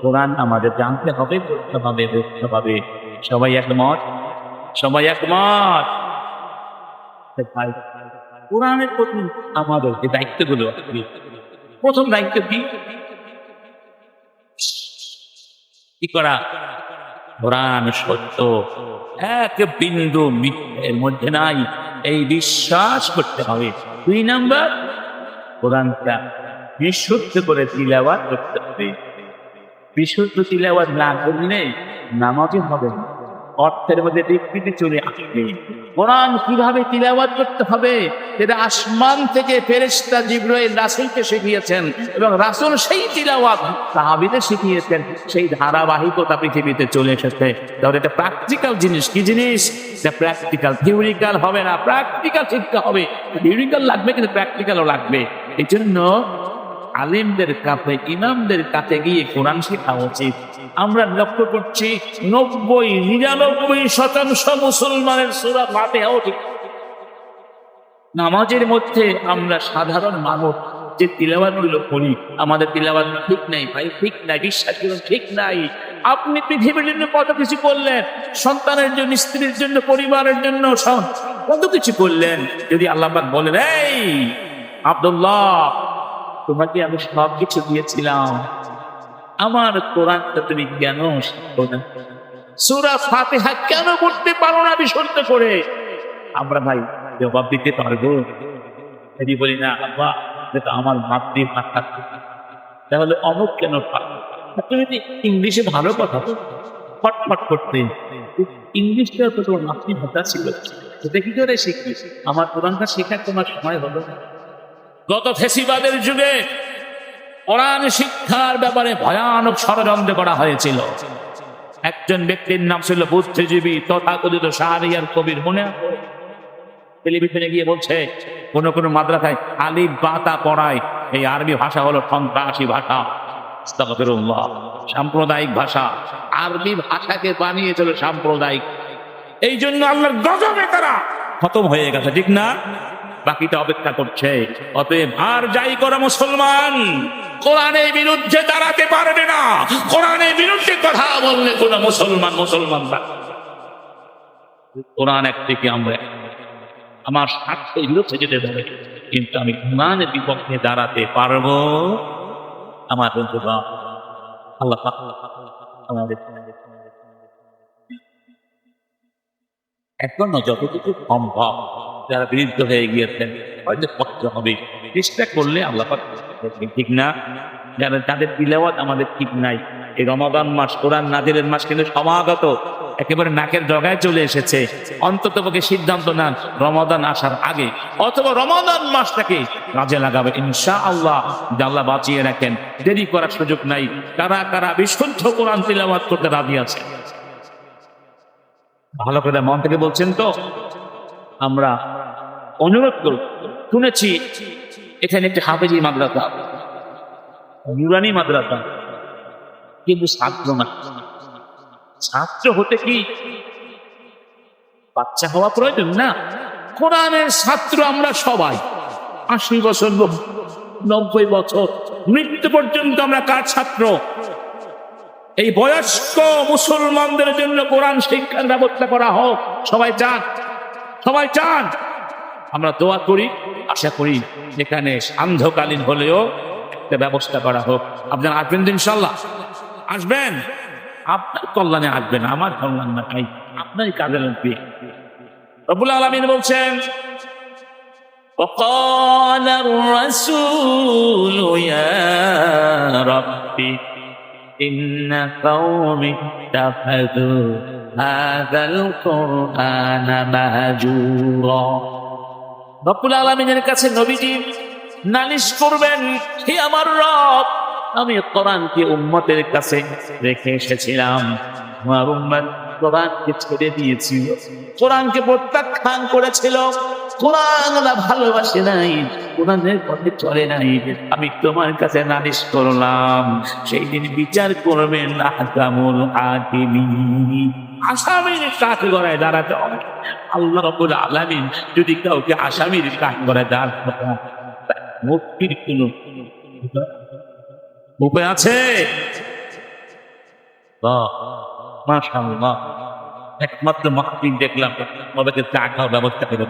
কোরআন আমাদের জানতে হবে, বুঝতে হবে, বুঝতে হবে। সবাই একমত? সবাই একমত? কোরআনের প্রতি আমাদের যে দায়িত্বগুলো, প্রথম দায়িত্ব কি করা? কোরআন সত্য, এক বিন্দু এর মধ্যে নাই, এই বিশ্বাস করতে হবে। 2 নাম্বার, কোরআনটা বিশুদ্ধ করে তিলাওয়াত করতে হবে। বিশুদ্ধ তিলাওয়াত না করলে নামাজই হবে না, অর্থের মধ্যে বিকৃতি চলে আসবে। কোরআন কিভাবে তিলাওয়াত করতে হবে সেটা আসমান থেকে ফেরেশতা জিবরাইল রাসূলকে শিখিয়েছেন, এবং রাসূল সেই তিলাওয়াত সাহাবীদের শিখিয়েছেন। সেই ধারাবাহিকতা পৃথিবীতে চলে এসেছে। তাহলে এটা প্র্যাকটিক্যাল জিনিস। কি জিনিস? এটা প্র্যাকটিক্যাল, থিওরিক্যাল হবে না, প্র্যাকটিক্যাল শিখতে হবে। থিওরিক্যাল লাগবে কিন্তু প্র্যাকটিক্যালও লাগবে। এই জন্য আলিমদের কাছে, ইমামদের কাছে গিয়ে কোরআন শেখা উচিত। আমরা লক্ষ্য করছি 99% মুসলমানের সূরা ফাতিহাও ঠিক। নামাজের মধ্যে আমরা সাধারণ মানুষ যে তিলাওয়াতগুলো করি, আমাদের তিলাওয়াত ঠিক নাই ভাই, ঠিক নাই, বিশ্বাসগুলো ঠিক নাই। আপনি পৃথিবীর জন্য কত কিছু করলেন, সন্তানের জন্য, স্ত্রীর জন্য, পরিবারের জন্য কত কিছু করলেন। যদি আল্লাহ পাক বলেন, এই আব্দুল্লাহ, তোমাকে আমি সব কিছু দিয়েছিলাম, আমার কোরআনটা তুমি কেন শিখো না? সূরা ফাতিহা কেন পড়তে পারো না বিশুদ্ধ করে? আমরা ভাই জবাব দিতে পারবো? যদি বলি না আল্লাহ, এটা আমার মাতৃভাষা, তাহলে অমুক কেন পারো? তুমি তো ইংলিশে ভালো কথা ফটফট করতে, ইংলিশটা তো তোমার মাতৃভাষা ছিল, সেটা কি করে শিখবি? আমার কোরআনটা শেখার তোমার সময় হলো না। গত ফ্যাসিবাদের যুগে কোরআন শিক্ষার ব্যাপারে ভয়ানক ষড়যন্ত্র করা হয়েছিল। একজন ব্যক্তির নাম ছিল বুদ্ধিজীবী তথাকথিত শাহরিয়ার কবির। মনে আছে? টেলিভিশনে গিয়ে বলছে কোন কোন মাদ্রাসায় আলিফ বাতা পড়ায়, এই আরবি ভাষা হলো সন্ত্রাসী ভাষা, আস্তাগফিরুল্লাহ, সাম্প্রদায়িক ভাষা। আরবি ভাষাকে বানিয়েছিল সাম্প্রদায়িক। এই জন্য আল্লাহর গজবে তারা খতম হয়ে গেছে, ঠিক না? বাকিটা অপেক্ষা করছে। অতএব আর যাই করে মুসলমান কোরআনের বিরুদ্ধে দাঁড়াতে পারবে না। কোরআনের বিরুদ্ধে কথা বললে কোন মুসলমান না। কোরআন একদিকে আমরা আমার স্বার্থের বিরুদ্ধে যেতে পারে, কিন্তু আমি কোরআনের বিপক্ষে দাঁড়াতে পারবো। আমার বন্ধুরা, আল্লাহ আমাদের এখনো যতটুকু সম্ভব যারা বিরুদ্ধ হয়ে গিয়েছেন হয়তো কষ্ট হবে, চেষ্টা করলে আল্লাহ পাক, ঠিক না? যারা তাদের তিলাওয়াত আমাদের ঠিক নাই। এই রমাদান মাস, কোরআন নাজিলের মাস কিন্তু সমাগত, একেবারে নাকের ডগায় চলে এসেছে। অন্তত পক্ষে সিদ্ধান্ত নেন রমাদান আসার আগে অথবা রমাদান মাসটাকে কাজে লাগাবে ইনশাআল্লাহ। আল্লাহ বাঁচিয়ে রাখেন, দেরি করার সুযোগ নাই। কারা কারা বিশুদ্ধ কোরআন তিলাওয়াত করতে রাজি আছে? ভালো করে মন থেকে বলছেন তো? আমরা অনুরোধ করব। শুনেছি এখানে একটি হাফেজি মাদ্রাসা, নুরানি মাদ্রাসা, কিন্তু ছাত্র না। ছাত্র হতে কি বাচ্চা হওয়া প্রয়োজন? না, কোরআনের ছাত্র আমরা সবাই। 80 বছর, 90 বছর মৃত্যু পর্যন্ত আমরা কার ছাত্র? এই বয়স্ক মুসলমানদের জন্য কোরআন শিক্ষার ব্যবস্থা করা হোক। সবাই চান, সবাই চান। আমরা দোয়া করি, আশা করি যেখানে সান্ধ্যকালীন হলেও একটা ব্যবস্থা করা হোক। আপনারা আসবেন তো ইনশাল্লাহ? আসবেন, আপনার কল্যাণে আসবেন, আমার কল্যাণ না ভাই, আপনারই কাজে লাগবে। রব্বুল আলামিন বলছেন وقال الرسول يا رب إن قومي اتخذوا هذا القرآن مهجورا। রব্বুল আলামিনের কাছে নবীজি নালিশ করবেন, হে আমার রব, আমি কোরআনকে উম্মতের কাছে রেখে এসেছিলাম, আমার উম্মত কোরআনকে ছেড়ে দিয়েছিল, কোরআনকে প্রত্যাখ্যান করেছিল, কোরআন ভালোবাসে নাই, কোরআনের পথে চলে নাই। আমি তোমার কাছে নালিশ করলাম, সেই দিন বিচার করবেন আহকামুল হাকিমিন। আসামির কাঠগড়ায় দাঁড়াতে হবে। আল্লাহ রাব্বুল আলামিন যদি কাউকে আসামির কাঠগড়ায় দাঁড়াতে মুক্তির কোন উপায় আছে? মাশাআল্লাহ, একমাত্র মাহফিল দেখলাম আমাদেরকে চা খাওয়ার ব্যবস্থা করে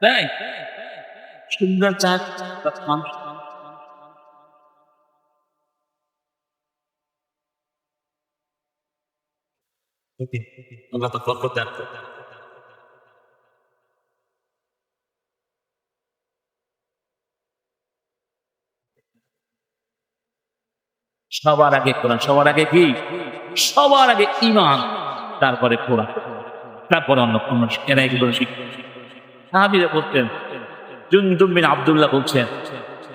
দেয়। সুন্দর চা আল্লাহ তো বরকত দান করুন। সবার আগে কোরআন, সবার আগে কি? সবার আগে ঈমান, তারপরে কোরআন, তারপরে অন্য কোন এরা এগুলো শিখবে। সাহাবীরা বলতেন, জুনদুব বিন আব্দুল্লাহ বলছেন,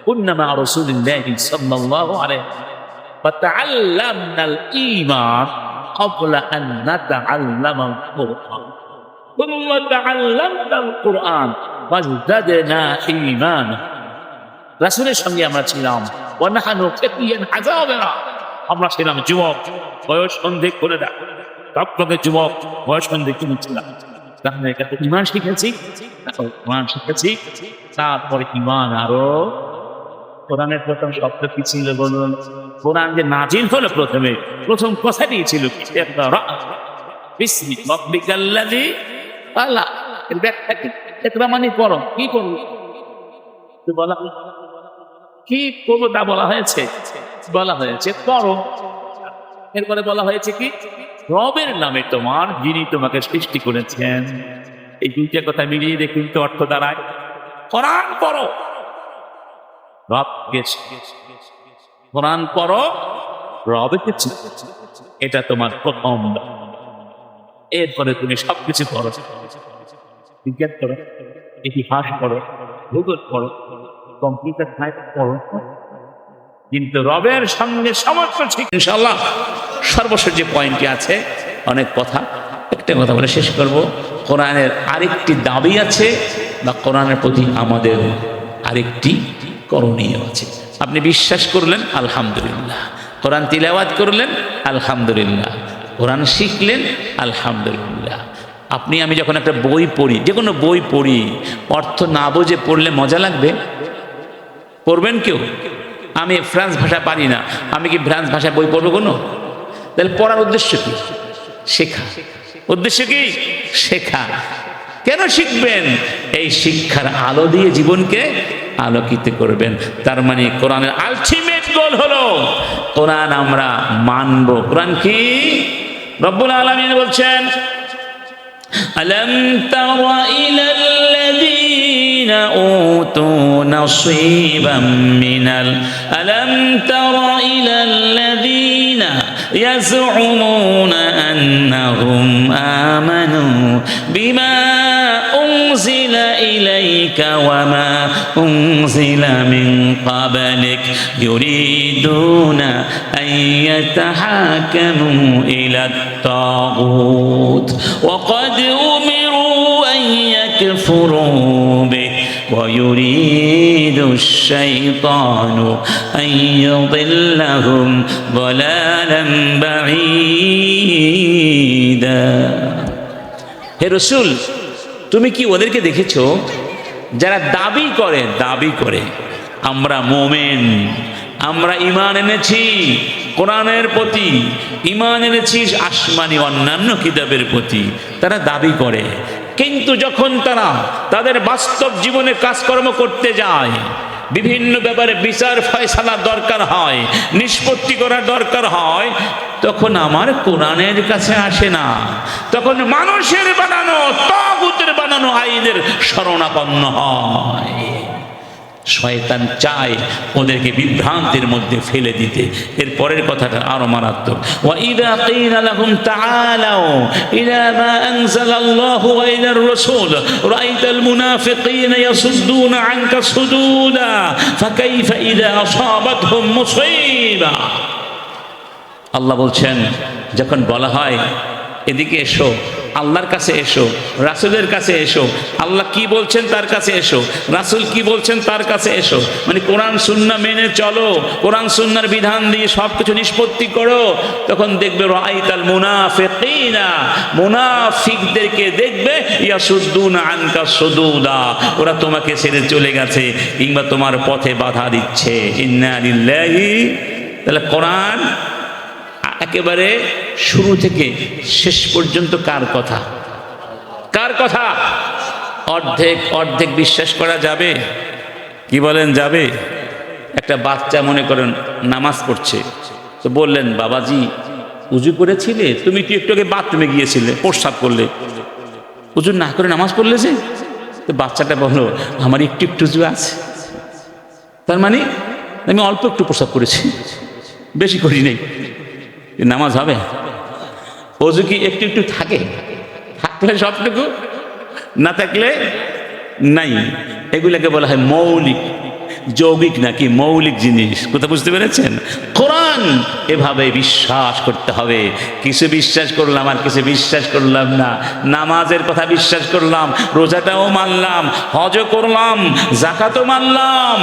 কুন্না মা রাসূলিল্লাহি সাল্লাল্লাহু আলাইহি ওয়া তাআল্লামনাল ঈমান ক্বাবলা আন নাতাআল্লামাল কুরআন সুম্মা তাআল্লামনাল কুরআন ওয়াজদাদনা ঈমানা। রাসূলের সঙ্গে আমরা ছিলাম, ওয়া নাহনু ফাতিয়ান হাযাবিরা, আমরা ছিলাম যুবক, বয়স সন্ধি করে দেয়, তখনকে যুবক বয়স সন্ধি কিনেছিলাম, তাহলে এটাতে ঈমান শিখেছি, কোরআন শিখেছি, তারপরে ঈমান আরো। কোরআনের প্রথম শব্দ কি ছিল বলুন? কোরআন যে নাজিল হলো প্রথম কথা দিয়েছিল কি? ইকরা বিসমি রাব্বিকাল্লাযী খালাক। এর ব্যাখ্যা কি? ইকরা মানে পড়ো। কি করব? তো বলা কি করবো তা বলা হয়েছে, বলা হয়েছে পড়ো। এরপরে বলা হয়েছে কি? রবের নামে তোমার, যিনি তোমাকে সৃষ্টি করেছেন। এই দুইটা কথা মিলিয়ে দেখুন তো অর্থ দাঁড়ায় কোরআন পড়ো, রবকে, কোরআন পড়ো, রবকে। এটা তোমার প্রথম। এরপরে তুমি সবকিছু পড়ো, বিজ্ঞান পড়ো, ইতিহাস পড়ো, ভূগোল পড়ো, কম্পিউটার সায়েন্স পড়ো, কিন্তু রবের সঙ্গে সমস্ত ঠিক। ইনশাআল্লাহ সর্বশেষ যে পয়েন্টটি আছে, অনেক কথা, একটা কথা বলে শেষ করব। কোরআনের আরেকটি দাবি আছে, বা কোরআনের প্রতি আমাদের আরেকটি করণীয় আছে। আপনি বিশ্বাস করলেন, আলহামদুলিল্লাহ। কোরআন তিলাওয়াত করলেন, আলহামদুলিল্লাহ। কোরআন শিখলেন, আলহামদুলিল্লাহ। আপনি আমি যখন একটা বই পড়ি, যে কোনো বই পড়ি, অর্থ না বুঝে পড়লে মজা লাগবে? পড়বেন কেউ? আমি ফ্রান্স ভাষা পারি না, আমি কি ফ্রান্স ভাষায় বই পড়বো কোনো? তাহলে পড়ার উদ্দেশ্য কি? শেখা। উদ্দেশ্য কি? শেখা। কেন শিখবেন? এই শিক্ষার আলো দিয়ে জীবনকে আলোকিত করবেন। তার মানে কোরআনের আলটিমেট গোল হলো কোরআন আমরা মানব। কোরআন কি? রব্বুল আলামিন বলছেন, আলম তারা ইলাল্লাযীনা উতু নসীবাম মিনাল আলম তারা ইলাল্লাযীনা ইয়াজউমুনা আন্নাহুম আমানু বিমা উনজিলা ইলাইকা ওয়া মা উনজিলা মিন ক্বাবলিক ইউরিদুনা আন ইয়াতাহাকামু ইলাত তাগুত ওয়া ক্বাদ উমিরু আন ইয়াকফুরু বিহি ওয়া ইউরিদু আশ-শাইতানু আন ইউদিল্লাহুম দালালান বাঈদা। হে রাসূল, তুমি কি ওদেরকে দেখেছো যারা দাবি করে আমরা মোমেন, আমরা ঈমান এনেছি কোরআনের প্রতি, ঈমান এনেছি আসমানি অন্যান্য কিতাবের প্রতি, তারা দাবি করে। কিন্তু যখন তারা তাদের বাস্তব জীবনে কাজকর্ম করতে যায়, বিভিন্ন ব্যাপারে বিচার ফয়সালার দরকার হয়, নিষ্পত্তি করার দরকার হয়, তখন আমার কোরআনের কাছে আসে না, তখন মানুষের বানানো, তাগুতের বানানো আইনের শরণাপন্ন হয়। শয়তান চায় ওদেরকে বিভ্রান্তির মধ্যে ফেলে দিতে। এর পরের কথাটা আরো মারাত্মক। ওয়া ইযা কিলা লাহুম তাআলাউ ইলা মা আনজালাল্লাহু ওয়া ইলার রাসূল রাআইতাল মুনাফিকিনা ইয়াসুদ্দুনা আনকা সুদুদা ফাকাইফা ইযা আসাবাতহুম মুসীবা। আল্লাহ বলছেন, যখন বলা হয় এদিকে এসো, আল্লাহর কাছে এসো, রাসূলের কাছে এসো, আল্লাহ কি বলছেন তার কাছে এসো, রাসূল কি বলছেন তার কাছে এসো, মানে কোরআন সুন্নাহ মেনে চলো, কোরআন সুন্নাহর বিধান দিয়ে সব কিছু নিষ্পত্তি করো, তখন দেখবে রাআইতাল মুনাফিকিনা, মুনাফিকদেরকে দেখবে ইয়াসুদ্দুনা আনকা সুদুদা, ওরা তোমাকে ছেড়ে চলে গেছে কিংবা তোমার পথে বাধা দিচ্ছে। ইন্না লিল্লাহি। তাহলে কোরআন একেবারে শুরু থেকে শেষ পর্যন্ত কার কথা? কার কথা? অর্ধেক বিশ্বাস করা যাবে? কি বলেন, যাবে? একটা বাচ্চা মনে করেন নামাজ পড়ছে, তো বললেন বাবাজি উজু করেছিলে, তুমি কি একটু আগে বাথরুমে গিয়েছিলে, প্রস্রাব করলে, উজু না করে নামাজ পড়লে যে? তো বাচ্চাটা বললো আমার একটু উজু আছে, তার মানে আমি অল্প একটু প্রস্রাব করেছি, বেশি করি নাই, নামাজ হবে? অজু কি একটু একটু থাকে? থাকলে সবটুকু, না থাকলে নাই। এগুলোকে বলা হয় মৌলিক, যৌগিক নাকি মৌলিক জিনিস। কথা বুঝতে পেরেছেন? কোরআন এভাবে বিশ্বাস করতে হবে। কিছু বিশ্বাস করলাম আর কিছু বিশ্বাস করলাম না। নামাজের কথা বিশ্বাস করলাম, রোজাটাও মানলাম, হজও করলাম, যাকাতও মানলাম,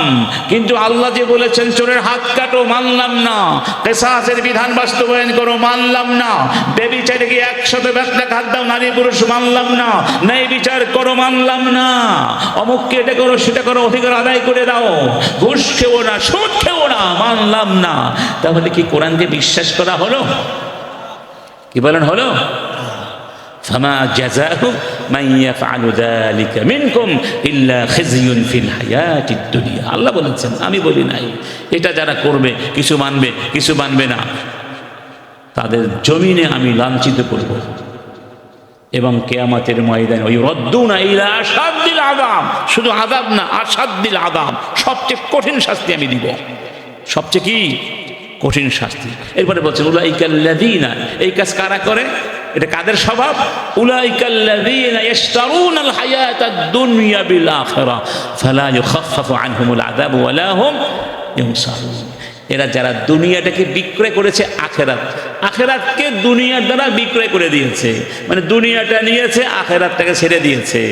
কিন্তু আল্লাহ যে বলেছেন চোরের হাত কাটো মানলাম না, কিসাসের বিধান বাস্তবায়ন করো মানলাম না, বেবিচারীকে 100 লাখ হাত দাও নারী পুরুষ মানলাম না, ন্যায় বিচার করো মানলাম না, অমুককে এটা করো সেটা করো অধিকার আদায় করে দাও, ঘুষ খেও না, সুদ খেও না, মানলাম না। তাহলে কি কোরআনকে বিশ্বাস করা হলো? কি বলেন হলো? ফামা জাযাহু মান ইয়াফআলু যালিকা মিনকুম ইল্লা খিজয়ুন ফিল হায়াতিদ দুনিয়া। আল্লাহ বলেছেন, আমি বলি নাই। এটা যারা করবে, কিছু মানবে কিছু মানবে না, তাদের জমিনে আমি লাঞ্ছিত করব এবং কিয়ামতের ময়দানে ওয়ুরদ্দুনা ইলা আশাদ্দিল আযাব, শুধু আযাব না, আশাদ্দিল আযাব, সবচেয়ে কঠিন শাস্তি আমি দিব। সবচেয়ে কি কঠিন শাস্তি। এরপরে বলছেন উলাইকাল্লাযীনা, এই কাজ কারা করে? এটা কাদের স্বভাব? উলাইকাল্লাযীনা ইশতারুনাল হায়াতাদ দুনিয়া বিল আখিরাহ ফালা ইউখাফফাফু আনহুমুল আযাব ওয়ালা হুম ইউনসারুন। এরা যারা দুনিয়াটাকে বিক্রয় করেছে আখেরাত, আখেরাতকে দুনিয়ার দ্বারা বিক্রয় করে দিয়েছে, মানে দুনিয়াটা নিয়েছে, আখেরাতটাকে ছেড়ে দিয়েছে।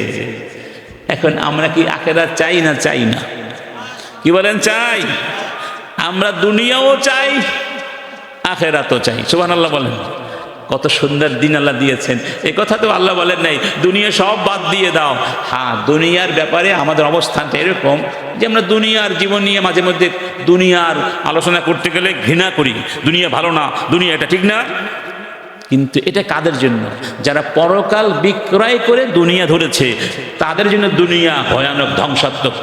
এখন আমরা কি আখেরাত চাই না চাই না? কি বলেন, চাই? আমরা দুনিয়াও চাই, আখেরাতও চাই। সুবহানাল্লাহ বলেন। কত সুন্দর দিন আল্লাহ দিয়েছেন। এই কথা তো আল্লাহ বলেন নাই দুনিয়া সব বাদ দিয়ে দাও। হ্যাঁ, দুনিয়ার ব্যাপারে আমাদের অবস্থানটা এরকম যে আমরা দুনিয়ার জীবন নিয়ে মাঝে মধ্যে দুনিয়ার আলোচনা করতে গেলে ঘৃণা করি, দুনিয়া ভালো না, দুনিয়া এটা ঠিক না। কিন্তু এটা কাদের জন্য? যারা পরকাল বিক্রয় করে দুনিয়া ধরেছে, তাদের জন্য দুনিয়া ভয়ানক ধ্বংসাত্মক।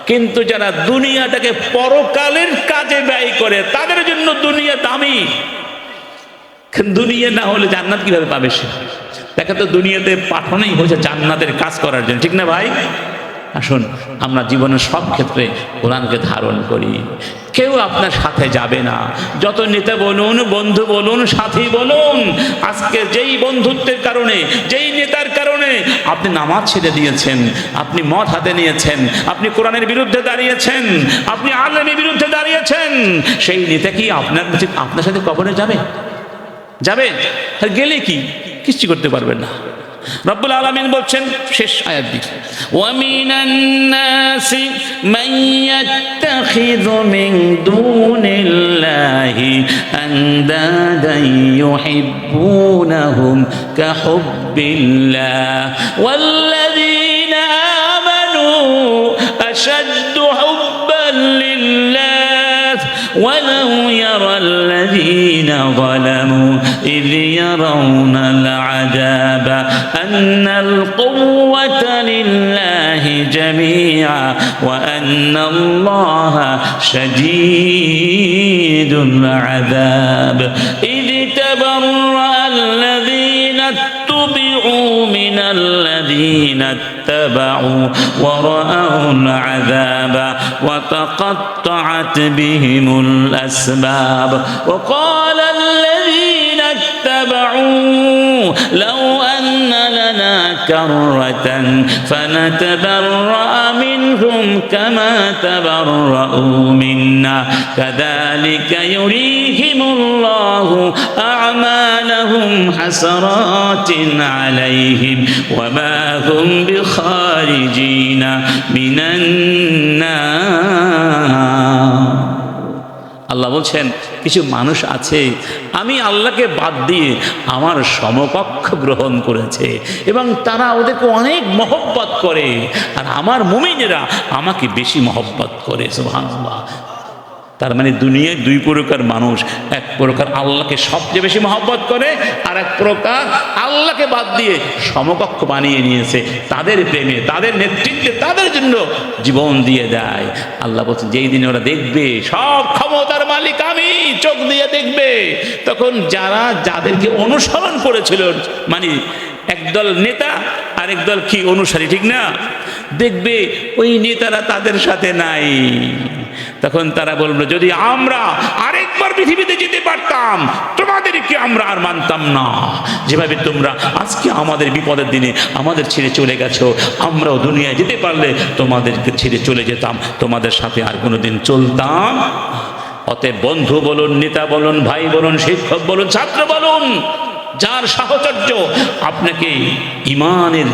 কিন্তু যারা দুনিয়াটাকে পরকালের কাজে ব্যয় করে, তাদের জন্য দুনিয়া দামি। দুনিয়া না হলে জান্নাত কিভাবে পাবে সে? তাকে তো দুনিয়াতে পাঠানোই হয়েছে জান্নাতের কাজ করার জন্য, ঠিক না ভাই? আসুন আমরা জীবনের সব ক্ষেত্রে কোরআনকে ধারণ করি। কেউ আপনার সাথে যাবে না, যত নেতা বলুন, বন্ধু বলুন, সাথী বলুন, আজকে যেই বন্ধুত্বের কারণে, যেই নেতার কারণে আপনি নামাজ ছেড়ে দিয়েছেন, আপনি মদ হাতে নিয়েছেন, আপনি কোরআনের বিরুদ্ধে দাঁড়িয়েছেন, আপনি আলেমের বিরুদ্ধে দাঁড়িয়েছেন, সেই নেতা কি আপনার সাথে কবরে যাবে? যাবে? আর গেলে কি কিছু করতে পারবেন না। রব্বুল আলামিন বলছেন শেষ আয়াত দিকে, ওয়া মিনান নাসি মান ইয়াত্তাখিযু মিন দুনিল্লাহি আনদাদান ইউহিব্বুনাহুম কাহুব্বিল্লাহ ওয়াল্লাযীনা আমানু أشد حبا لله ولو يرى الذين ظلموا إذ يرون العذاب أن القوة لله جميعا وأن الله شديد العذاب إذ تبرأ الذين اتبعوا من الذين اتبعوا ورأوا العذاب وتقطعت بهم الأسباب وقال الذين اتبعوا لو أن لنا كرة فنتبرأ منهم كما تبرأوا منا كذلك يريهم الله أعمالهم حسرات عليهم وما هم بخارجين من النار আল্লাহ বলছেন কিছু মানুষ আছে আমি আল্লাহকে বাদ দিয়ে আমার সমকক্ষ গ্রহণ করেছে এবং তারা ওদেরকে অনেক মহব্বত করে আর আমার মুমিনেরা আমাকে বেশি মহব্বত করে সুবহানাল্লাহ। তার মানে দুনিয়ায় দুই প্রকার মানুষ, এক প্রকার আল্লাহকে সবচেয়ে বেশি মহব্বত করে আর এক প্রকার আল্লাহকে বাদ দিয়ে সমকক্ষ বানিয়ে নিয়েছে, তাদের প্রেমে তাদের নেতৃত্বে তাদের জন্য জীবন দিয়ে দেয়। আল্লাহ বলছেন যেই দিনে ওরা দেখবে সব ক্ষমতার মালিক আমি, চোখ দিয়ে দেখবে, তখন যারা যাদেরকে অনুসরণ করেছিল মানে একদল নেতা আর একদল কি অনুসারী, ঠিক না, দেখবে ওই নেতারা তাদের সাথে নাই। তখন তারা বলবে যদি আমরা আরেকবার পৃথিবীতে যেতে পারতাম তোমাদেরকে আমরা আর মানতাম না, যেভাবে তোমরা আজকে আমাদের বিপদের দিনে আমাদের ছেড়ে চলে গেছো, আমরাও দুনিয়ায় যেতে পারলে তোমাদেরকে ছেড়ে চলে যেতাম, তোমাদের সাথে আর কোনোদিন চলতাম। অতএব বন্ধু বলুন, নেতা বলুন, ভাই বলুন, শিক্ষক বলুন, ছাত্র বলুন, যার সাহচর্য আপনাকে ইমানের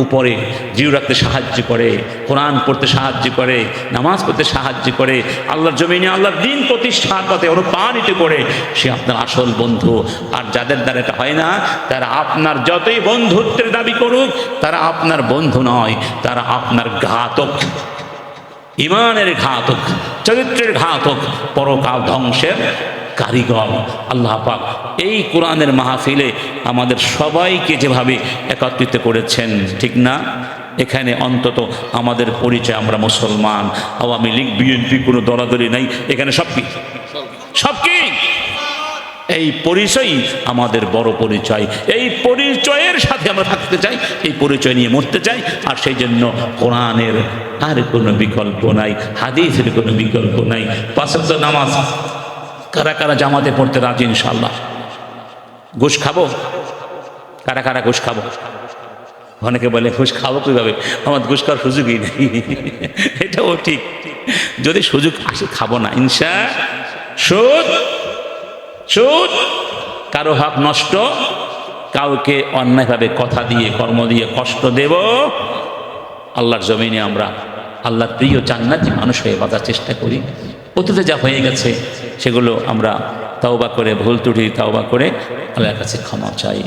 উপরে দৃঢ় রাখতে সাহায্য করে, কোরআন পড়তে সাহায্য করে, নামাজ পড়তে সাহায্য করে, আল্লাহর জমিনে আল্লাহর দ্বীন প্রতিষ্ঠার পথে অনুপ্রাণিত করে, সে আপনার আসল বন্ধু। আর যাদের দ্বারা এটা হয় না তারা আপনার যতই বন্ধুত্বের দাবি করুক তারা আপনার বন্ধু নয়, তারা আপনার ঘাতক, ইমানের ঘাতক, চরিত্রের ঘাতক, পরকাল ধ্বংসের কারিগর। আল্লাহ পাক এই কোরআনের মাহফিলে আমাদের সবাইকে যেভাবে একত্রিত করেছেন, ঠিক না, এখানে অন্তত আমাদের পরিচয় আমরা মুসলমান, আওয়ামী লীগ বিএনপি কোনো দলাদলি নাই, এখানে সব কি এই পরিচয় আমাদের বড় পরিচয়। এই পরিচয়ের সাথে আমরা থাকতে চাই, এই পরিচয় নিয়ে মরতে চাই। আর সেই জন্য কোরআনের আর কোনো বিকল্প নাই, হাদিসের কোনো বিকল্প নাই। পাঁচ ওয়াক্ত নামাজ কারা কারা জামাতে পড়তে রাজি ইনশাআল্লাহ? ঘুষ খাবো? কারা কারা ঘুষ খাবো? অনেকে বলে ঘুষ খাবো কীভাবে, আমার ঘুষ খাওয়ার সুযোগই নেই। এটাও ঠিক, যদি সুযোগ আসে খাবো না ইনশা। সুদ কারো হক নষ্ট, কাউকে অন্যায়ভাবে কথা দিয়ে কর্ম দিয়ে কষ্ট দেব, আল্লাহর জমিনে আমরা আল্লাহর প্রিয় জান্নাতি মানুষ হয়ে বাঁচার চেষ্টা করি। অতীতে যা হয়ে গেছে সেগুলো আমরা তাওবা করে, ভুল ত্রুটি তাওবা করে আল্লাহর কাছে ক্ষমা চাই।